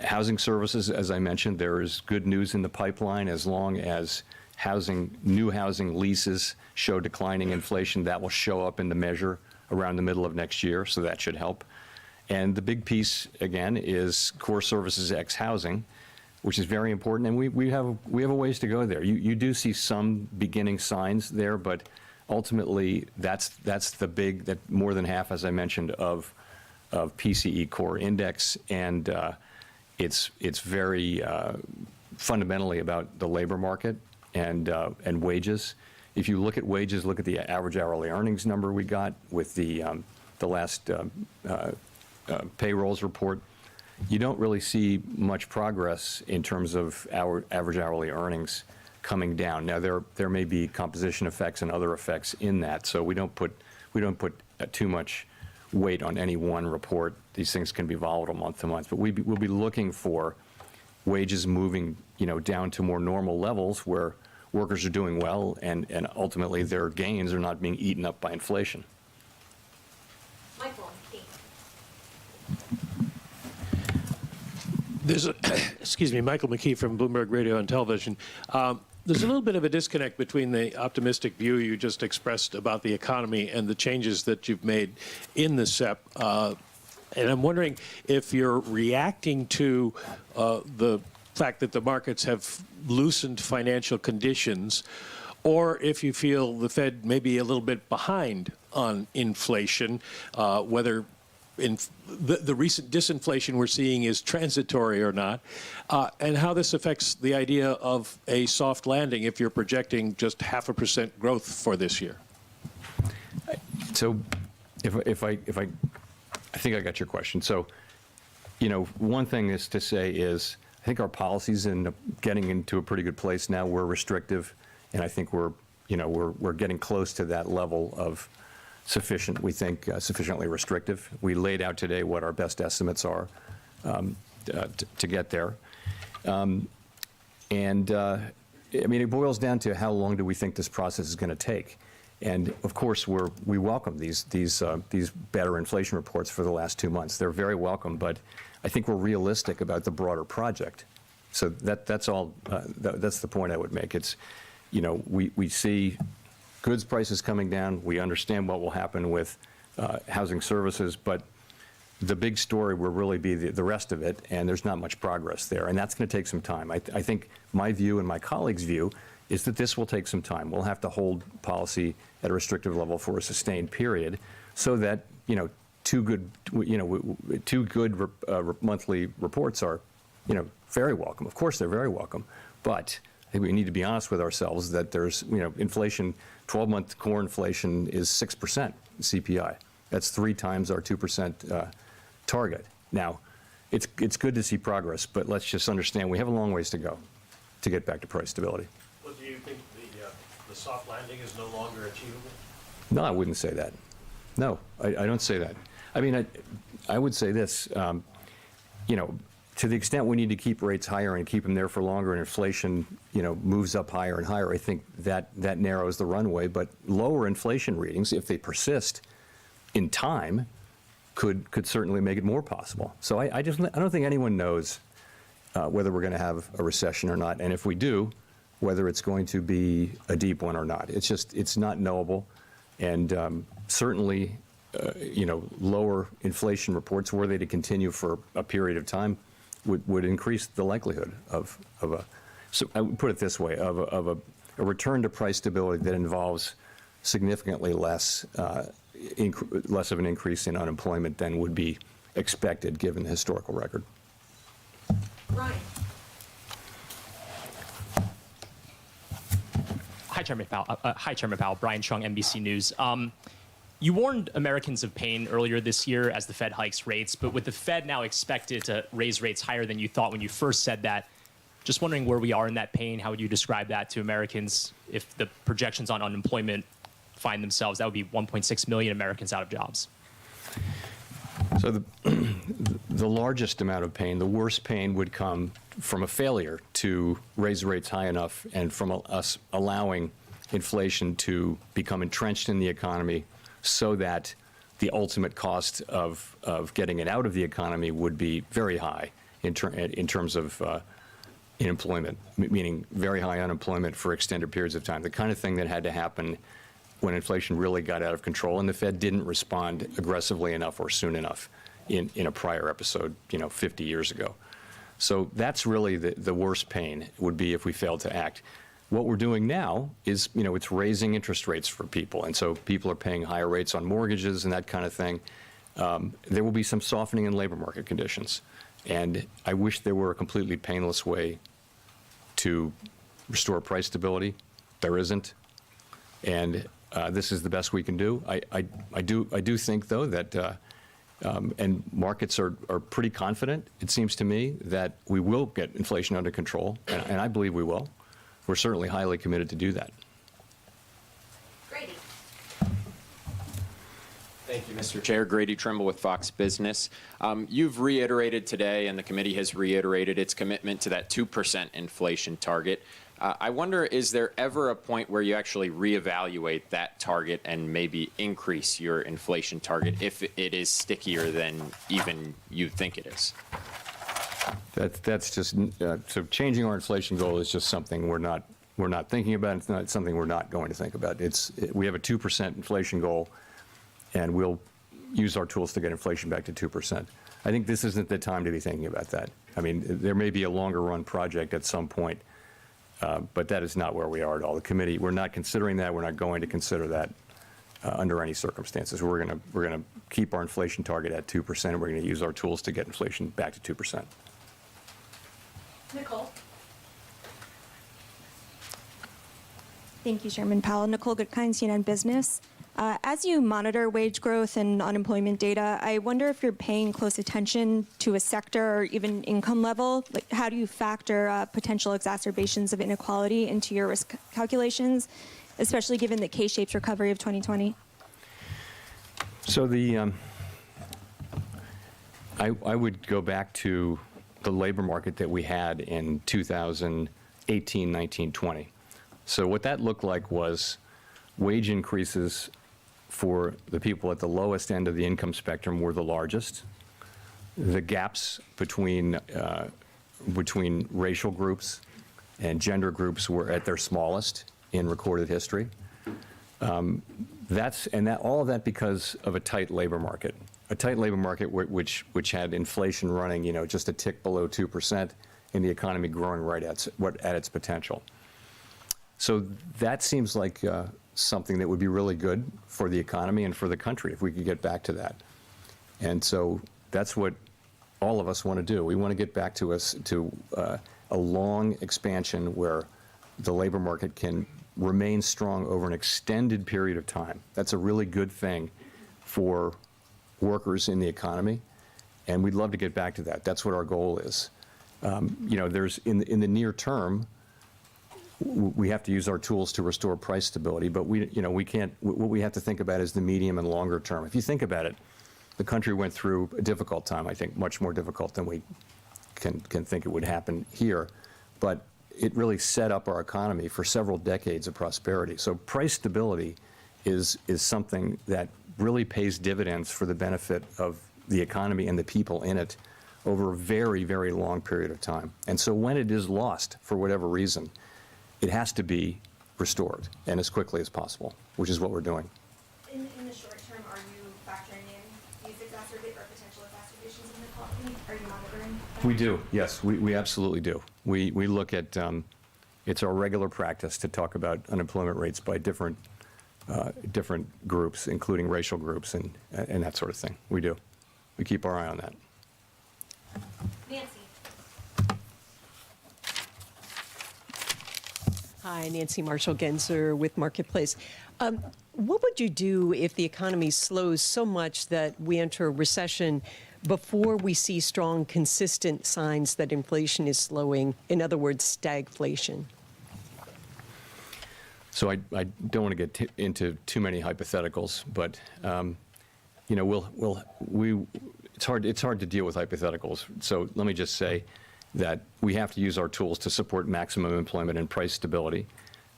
Housing services, as I mentioned, there is good news in the pipeline as long as new housing leases show declining inflation. That will show up in the measure around the middle of next year, so that should help. And the big piece, again, is core services ex housing, which is very important, and we have a ways to go there. You do see some beginning signs there, but ultimately that's that more than half, as I mentioned, of PCE core index, and it's very fundamentally about the labor market and wages. If you look at wages, look at the average hourly earnings number we got with the last payrolls report. You don't really see much progress in terms of our average hourly earnings coming down. Now there may be composition effects and other effects in that, so we don't put too much weight on any one report. These things can be volatile month to month, but we'll be looking for wages moving down to more normal levels where workers are doing well and ultimately their gains are not being eaten up by inflation. Michael McKee. Excuse me, Michael McKee from Bloomberg Radio and Television. There's a little bit of a disconnect between the optimistic view you just expressed about the economy and the changes that you've made in the SEP. And I'm wondering if you're reacting to the fact that the markets have loosened financial conditions, or if you feel the Fed may be a little bit behind on inflation, whether the recent disinflation we're seeing is transitory or not, and how this affects the idea of a soft landing if you're projecting just 0.5% growth for this year. So if I think I got your question. So, one thing is to say is I think our policies in getting into a pretty good place now. We're restrictive, and I think we're getting close to that level of sufficient, we think, sufficiently restrictive. We laid out today what our best estimates are to get there. It boils down to how long do we think this process is going to take? And of course, we welcome these better inflation reports for the last 2 months. They're very welcome, but I think we're realistic about the broader project. So that's all. That's the point I would make. It's, we see goods prices coming down. We understand what will happen with housing services, but the big story will really be the rest of it, and there's not much progress there, and that's going to take some time. I think my view and my colleagues' view is that this will take some time. We'll have to hold policy at a restrictive level for a sustained period, so that two good monthly reports are very welcome. Of course, they're very welcome, but I think we need to be honest with ourselves that there's inflation. 12-month core inflation is 6% CPI. That's 3 times our 2% target. Now, it's good to see progress, but let's just understand we have a long ways to go to get back to price stability. Well, do you think the soft landing is no longer achievable? No, I wouldn't say that. No, I don't say that. I would say this, to the extent we need to keep rates higher and keep them there for longer and inflation, moves up higher and higher, I think that narrows the runway. But lower inflation readings, if they persist in time, could certainly make it more possible. So I don't think anyone knows whether we're going to have a recession or not. And if we do, whether it's going to be a deep one or not. It's not knowable. And certainly, lower inflation reports, were they to continue for a period of time, would increase the likelihood of a, so I would put it this way, of a return to price stability that involves significantly less of an increase in unemployment than would be expected given the historical record. Ryan. Hi, Chairman Powell. Brian Chung, NBC News. You warned Americans of pain earlier this year as the Fed hikes rates, but with the Fed now expected to raise rates higher than you thought when you first said that, just wondering where we are in that pain. How would you describe that to Americans if the projections on unemployment find themselves? That would be 1.6 million Americans out of jobs. So the largest amount of pain, the worst pain would come from a failure to raise rates high enough and from us allowing inflation to become entrenched in the economy so that the ultimate cost of getting it out of the economy would be very high in terms of unemployment, meaning very high unemployment for extended periods of time, the kind of thing that had to happen when inflation really got out of control and the Fed didn't respond aggressively enough or soon enough in a prior episode, 50 years ago. So that's really the worst pain would be if we failed to act. What we're doing now is, it's raising interest rates for people. And so people are paying higher rates on mortgages and that kind of thing. There will be some softening in labor market conditions. And I wish there were a completely painless way to restore price stability. There isn't. And this is the best we can do. I do think, though, that and markets are pretty confident, it seems to me, that we will get inflation under control, and I believe we will. We're certainly highly committed to do that. Grady. Thank you, Mr. Chair. Grady Trimble with Fox Business. You've reiterated today, and the committee has reiterated its commitment to that 2% inflation target. I wonder, is there ever a point where you actually reevaluate that target and maybe increase your inflation target if it is stickier than even you think it is? That's just so changing our inflation goal is just something we're not thinking about. It's not something we're not going to think about. We have a 2% inflation goal, and we'll use our tools to get inflation back to 2%. I think this isn't the time to be thinking about that. I mean, there may be a longer run project at some point, but that is not where we are at all. The committee, we're not considering that. We're not going to consider that under any circumstances. We're going to keep our inflation target at 2%, and we're going to use our tools to get inflation back to 2%. Nicole. Thank you, Chairman Powell. Nicole Goodkind, CNN Business. As you monitor wage growth and unemployment data, I wonder if you're paying close attention to a sector or even income level. Like, how do you factor potential exacerbations of inequality into your risk calculations, especially given the K-shaped recovery of 2020? So I would go back to the labor market that we had in 2018, 19, 20. So what that looked like was wage increases for the people at the lowest end of the income spectrum were the largest. The gaps between racial groups and gender groups were at their smallest in recorded history. All of that because of a tight labor market. A tight labor market which had inflation running, just a tick below 2%, and the economy growing right at its potential. So that seems like something that would be really good for the economy and for the country if we could get back to that. And so that's what all of us want to do. We want to get back to a long expansion where the labor market can remain strong over an extended period of time. That's a really good thing for workers in the economy, and we'd love to get back to that. That's what our goal is. There's in the near term, we have to use our tools to restore price stability, but we can't. What we have to think about is the medium and longer term. If you think about it, the country went through a difficult time. I think much more difficult than we can think it would happen here, but it really set up our economy for several decades of prosperity. So price stability is something that really pays dividends for the benefit of the economy and the people in it over a very, very long period of time. And so when it is lost for whatever reason, it has to be restored, and as quickly as possible, which is what we're doing. In the short term, are you factoring in these potential exacerbations of inequality? Are you monitoring? We do, yes, we absolutely do. We look at, it's our regular practice to talk about unemployment rates by different groups, including racial groups and that sort of thing. We do. We keep our eye on that. Nancy. Hi, Nancy Marshall-Genzer with Marketplace. What would you do if the economy slows so much that we enter a recession before we see strong, consistent signs that inflation is slowing? In other words, stagflation. So I don't want to get into too many hypotheticals, but it's hard to deal with hypotheticals. So let me just say that we have to use our tools to support maximum employment and price stability.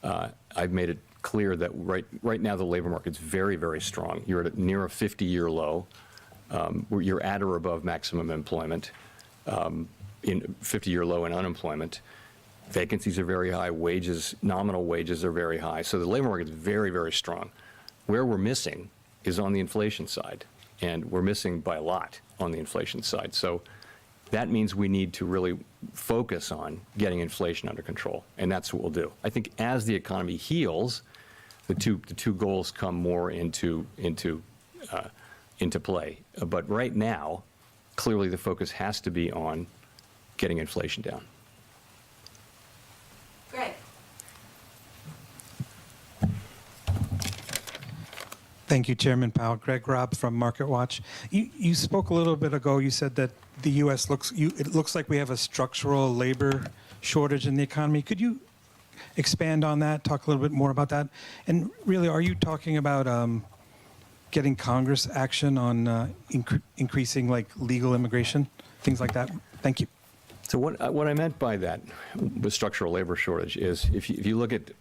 I've made it clear that right now the labor market's very, very strong. You're at near a 50-year low. You're at or above maximum employment, in 50-year low in unemployment. Vacancies are very high. Nominal wages are very high. So the labor market is very, very strong. Where we're missing is on the inflation side, and we're missing by a lot on the inflation side. So that means we need to really focus on getting inflation under control, and that's what we'll do. I think as the economy heals, the two goals come more into play. But right now, clearly the focus has to be on getting inflation down. Greg. Thank you, Chairman Powell. Greg Robb from MarketWatch. You spoke a little bit ago. You said that the U.S. it looks like we have a structural labor shortage in the economy. Could you expand on that? Talk a little bit more about that. And really, are you talking about getting Congress action on increasing like legal immigration, things like that? Thank you. So what I meant by that with structural labor shortage is if you look at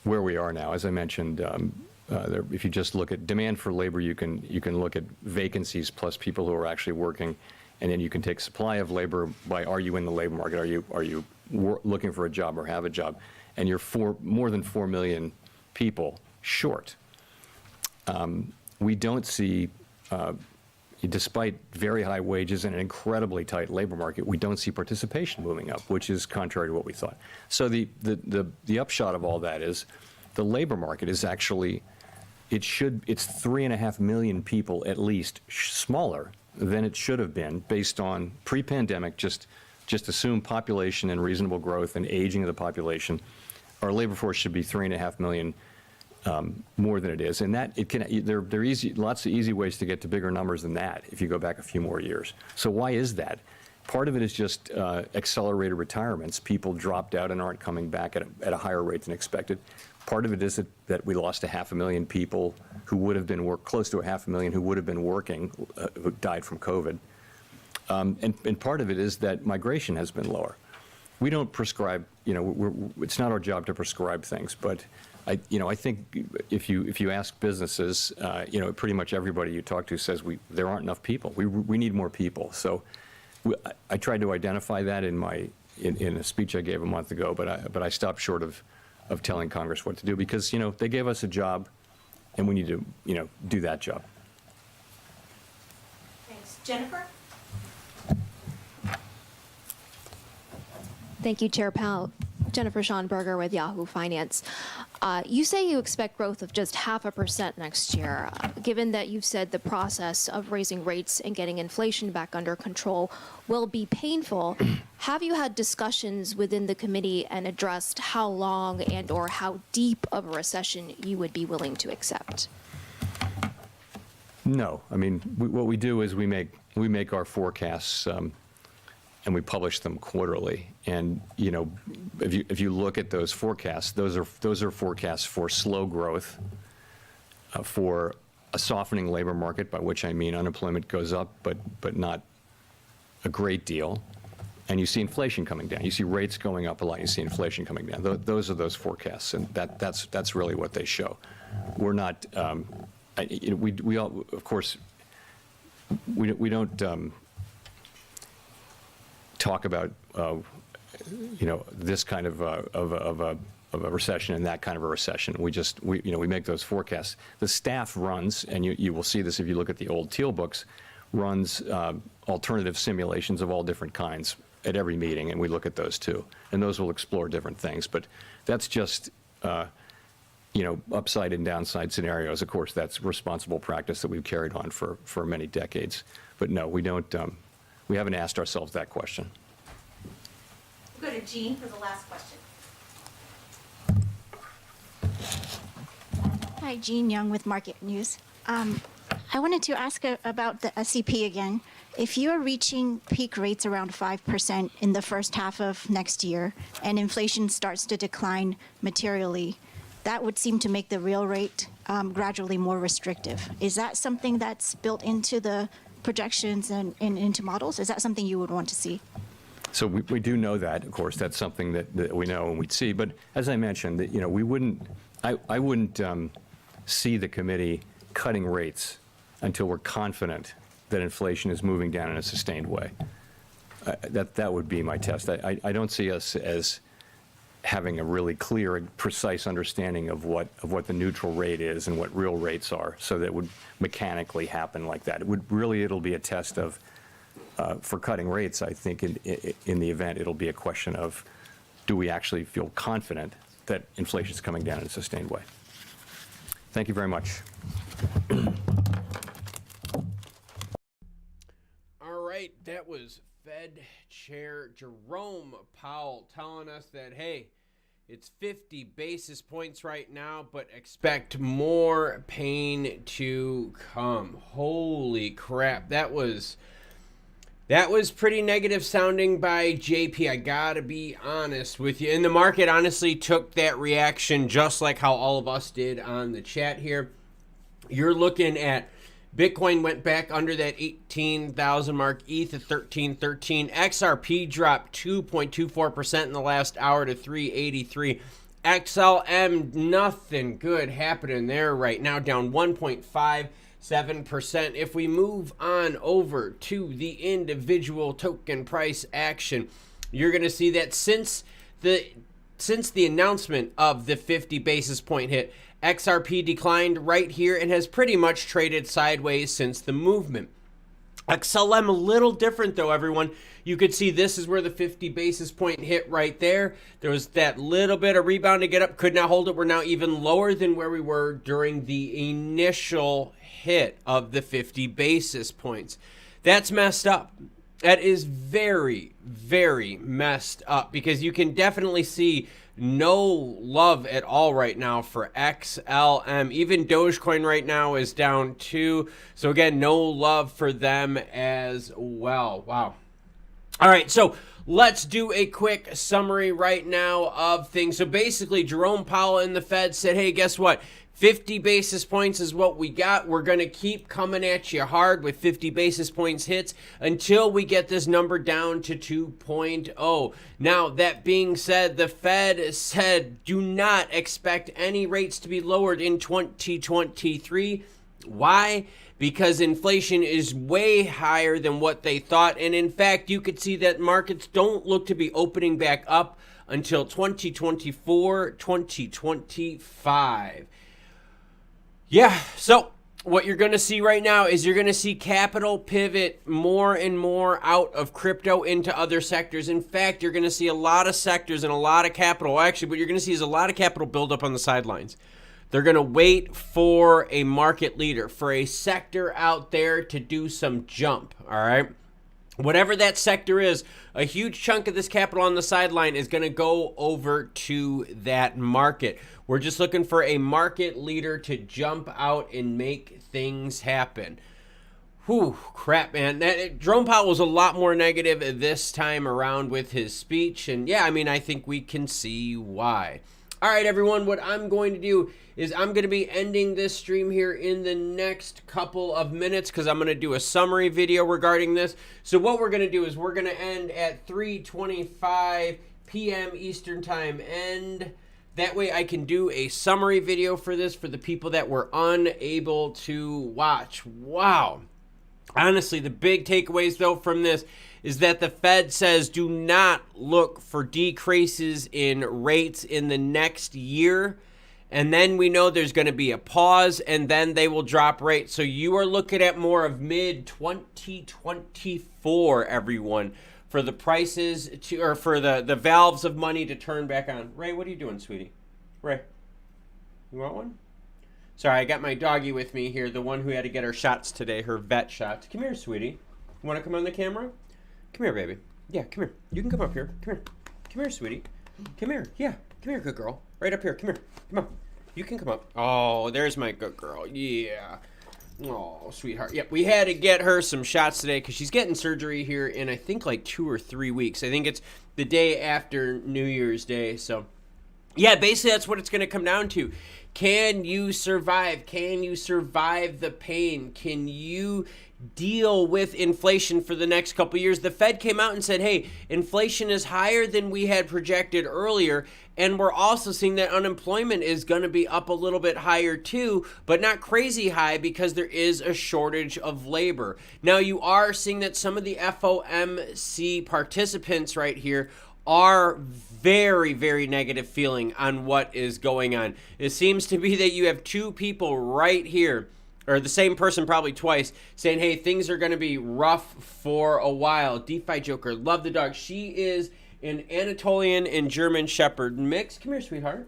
where we are now, as I mentioned. If you just look at demand for labor, you can look at vacancies plus people who are actually working, and then you can take supply of labor by are you in the labor market, are you looking for a job or have a job, and you're more than 4 million people short. We don't see, despite very high wages and an incredibly tight labor market, we don't see participation moving up, which is contrary to what we thought. So the upshot of all that is the labor market is actually. It's 3.5 million people at least smaller than it should have been based on pre-pandemic, just assume population and reasonable growth and aging of the population. Our labor force should be 3.5 million more than it is. And that there are lots of easy ways to get to bigger numbers than that if you go back a few more years. So why is that? Part of it is just accelerated retirements. People dropped out and aren't coming back at a higher rate than expected. Part of it is that we lost 500,000 people who would have been close to 500,000 who would have been working, who died from COVID. And part of it is that migration has been lower. We don't prescribe, it's not our job to prescribe things, but I think if you ask businesses, pretty much everybody you talk to says there aren't enough people. We need more people. So I tried to identify that in a speech I gave a month ago, but I stopped short of telling Congress what to do because, they gave us a job and we need to, do that job. Thanks. Jennifer? Thank you, Chair Powell. Jennifer Schonberger with Yahoo Finance. You say you expect growth of just 0.5% next year. Given that you've said the process of raising rates and getting inflation back under control will be painful, have you had discussions within the committee and addressed how long and or how deep of a recession you would be willing to accept? No. I mean, what we do is we make our forecasts and we publish them quarterly. And if you look at those forecasts, those are forecasts for slow growth, for a softening labor market, by which I mean unemployment goes up, but not a great deal. And you see inflation coming down. You see rates going up a lot. You see inflation coming down. Those are those forecasts, and that's really what they show. We're not. We all, of course, we don't. Talk about this kind of a recession and that kind of a recession. We make those forecasts. The staff runs, and you will see this if you look at the old Teal books, runs alternative simulations of all different kinds at every meeting, and we look at those too. And those will explore different things. But that's just upside and downside scenarios. Of course, that's responsible practice that we've carried on for many decades. But no, we don't. We haven't asked ourselves that question. We'll go to Jean for the last question. Hi, Jean Young with Market News. I wanted to ask about the SEP again. If you are reaching peak rates around 5% in the first half of next year and inflation starts to decline materially, that would seem to make the real rate gradually more restrictive. Is that something that's built into the projections and into models? Is that something you would want to see? So we do know that, of course, that's something that we know and we'd see. But as I mentioned, that, we wouldn't, I wouldn't see the committee cutting rates until we're confident that inflation is moving down in a sustained way. That would be my test. I don't see us as having a really clear and precise understanding of what the neutral rate is and what real rates are, so that it would mechanically happen like that. It'll be a test of, for cutting rates, I think in the event it'll be a question of, do we actually feel confident that inflation is coming down in a sustained way? Thank you very much. All right, that was Fed Chair Jerome Powell telling us that, hey, it's 50 basis points right now, but expect more pain to come. Holy crap, that was pretty negative sounding by JP. I gotta be honest with you. And the market honestly took that reaction just like how all of us did on the chat here. You're looking at Bitcoin went back under that 18,000 mark, ETH at 1313. XRP dropped 2.24% in the last hour to 383. XLM, nothing good happening there right now, down 1.57%. If we move on over to the individual token price action, you're going to see that since the announcement of the 50 basis point hit, XRP declined right here and has pretty much traded sideways since the movement. XLM a little different though, everyone. You could see this is where the 50 basis point hit right there. There was that little bit of rebound to get up, could not hold it. We're now even lower than where we were during the initial hit of the 50 basis points. That's messed up. That is very, very messed up, because you can definitely see no love at all right now for XLM. Even Dogecoin right now is down too. So again, no love for them as well. Wow. All right, so let's do a quick summary right now of things. So basically, Jerome Powell and the Fed said, hey, guess what? 50 basis points is what we got. We're going to keep coming at you hard with 50 basis points hits until we get this number down to 2.0. Now, that being said, the Fed said do not expect any rates to be lowered in 2023. Why? Because inflation is way higher than what they thought. And in fact, you could see that markets don't look to be opening back up until 2024, 2025. Yeah, so what you're going to see right now is you're going to see capital pivot more and more out of crypto into other sectors. In fact, you're going to see a lot of sectors and a lot of capital. Actually, what you're going to see is a lot of capital build up on the sidelines. They're going to wait for a market leader, for a sector out there to do some jump, all right? Whatever that sector is, a huge chunk of this capital on the sideline is going to go over to that market. We're just looking for a market leader to jump out and make things happen. Whew, crap, man. Jerome Powell was a lot more negative this time around with his speech. And yeah, I mean, I think we can see why. All right, everyone, what I'm going to do is I'm going to be ending this stream here in the next couple of minutes, because I'm going to do a summary video regarding this. So what we're going to do is we're going to end at 3:25 p.m. Eastern Time. And that way I can do a summary video for this for the people that were unable to watch. Wow. Honestly, the big takeaways, though, from this is that the Fed says do not look for decreases in rates in the next year. And then we know there's going to be a pause, and then they will drop rates. So you are looking at more of mid-2024, everyone, for the prices to, or for the valves of money to turn back on. Ray, what are you doing, sweetie? Ray, you want one? Sorry, I got my doggy with me here, the one who had to get her shots today, her vet shots. Come here, sweetie. You want to come on the camera? Come here, baby. Yeah, come here. You can come up here. Come here. Come here, sweetie. Come here. Yeah, come here, good girl. Right up here. Come here. Come on. You can come up. Oh, there's my good girl. Yeah. Oh, sweetheart. Yep, we had to get her some shots today because she's getting surgery here in, I think, like 2 or 3 weeks. I think it's the day after New Year's Day, so Yeah, basically that's what it's going to come down to. Can you survive? Can you survive the pain? Can you deal with inflation for the next couple years? The Fed came out and said, hey, inflation is higher than we had projected earlier, and we're also seeing that unemployment is going to be up a little bit higher too, but not crazy high because there is a shortage of labor. Now, you are seeing that some of the FOMC participants right here are very, very negative feeling on what is going on. It seems to be that you have two people right here, or the same person probably twice, saying, hey, things are going to be rough for a while. DeFi Joker, love the dog. She is an Anatolian and German Shepherd mix. Come here, sweetheart.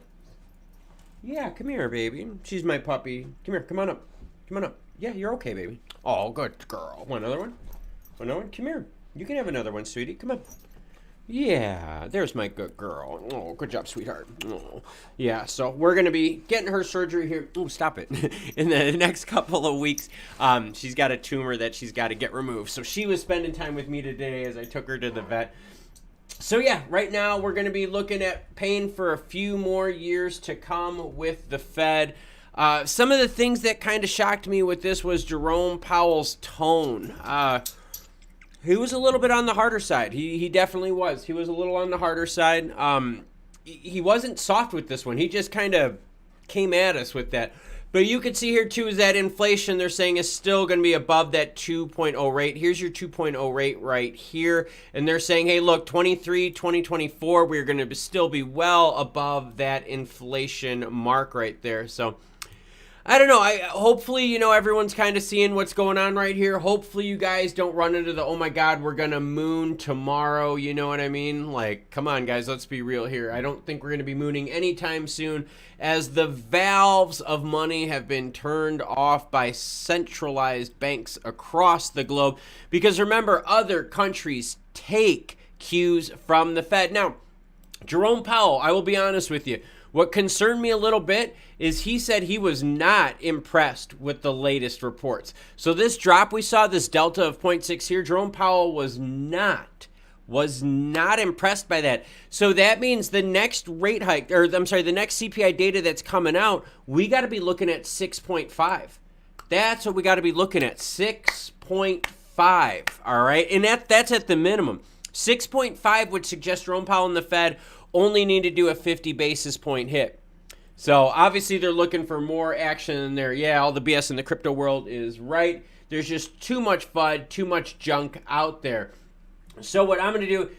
Yeah, come here, baby. She's my puppy. Come here, come on up. Come on up. Yeah, you're okay, baby. Oh, good girl. Want another one? Want another one? Come here. You can have another one, sweetie. Come on. Yeah, there's my good girl. Oh, good job, sweetheart. Oh, yeah, so we're going to be getting her surgery here. Oh, stop it. In the next couple of weeks. She's got a tumor that she's got to get removed. So she was spending time with me today as I took her to the vet. So yeah, right now we're going to be looking at paying for a few more years to come with the Fed. Some of the things that kind of shocked me with this was Jerome Powell's tone. He was a little bit on the harder side. He definitely was. He was a little on the harder side. He wasn't soft with this one. He just kind of came at us with that. But you can see here, too, is that inflation, they're saying, is still going to be above that 2.0 rate. Here's your 2.0 rate right here. And they're saying, hey, look, 2024, we're going to still be well above that inflation mark right there. So I don't know. Hopefully, everyone's kind of seeing what's going on right here. Hopefully you guys don't run into the, oh my God, we're going to moon tomorrow. You know what I mean? Like, come on, guys, let's be real here. I don't think we're going to be mooning anytime soon, as the valves of money have been turned off by centralized banks across the globe. Because remember, other countries take cues from the Fed. Now, Jerome Powell, I will be honest with you, what concerned me a little bit is he said he was not impressed with the latest reports. So this drop we saw, this delta of 0.6 here, Jerome Powell was not impressed by that. So that means the next rate hike, or I'm sorry, the next CPI data that's coming out, we got to be looking at 6.5. That's what we got to be looking at, 6.5, all right? And that's at the minimum. 6.5 would suggest Jerome Powell and the Fed only need to do a 50 basis point hit. So obviously they're looking for more action in there. Yeah, all the BS in the crypto world is right. There's just too much FUD, too much junk out there. So what I'm going to do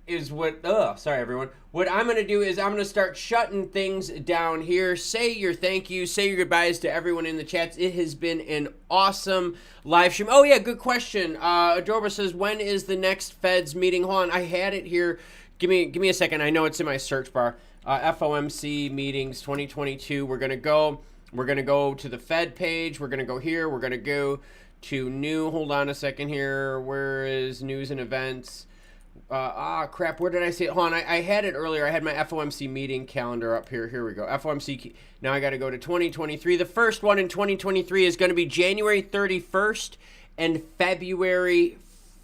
is What I'm going to do is I'm going to start shutting things down here. Say your thank you, say your goodbyes to everyone in the chats. It has been an awesome live stream. Oh yeah, good question. Adorba says, when is the next Fed's meeting? Hold on, I had it here. Give me a second. I know it's in my search bar. FOMC meetings 2022. We're gonna go to the Fed page. We're gonna go here. We're gonna go to new. Hold on a second here. Where is news and events? Crap. Where did I see it? Hold on. I had it earlier. I had my FOMC meeting calendar up here. Here we go. FOMC. Now I got to go to 2023. The first one in 2023 is going to be January 31st and February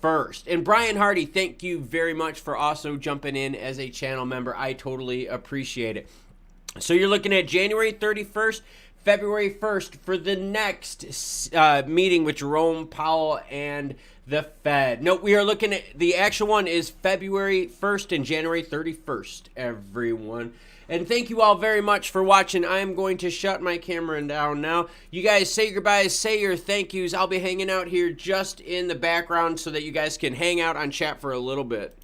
1st. And Brian Hardy, thank you very much for also jumping in as a channel member. I totally appreciate it. So you're looking at January 31st, February 1st for the next meeting with Jerome Powell and the Fed. No, we are looking at the actual one is February 1st and January 31st, everyone. And thank you all very much for watching. I am going to shut my camera down now. You guys say your goodbyes, say your thank yous. I'll be hanging out here just in the background so that you guys can hang out on chat for a little bit.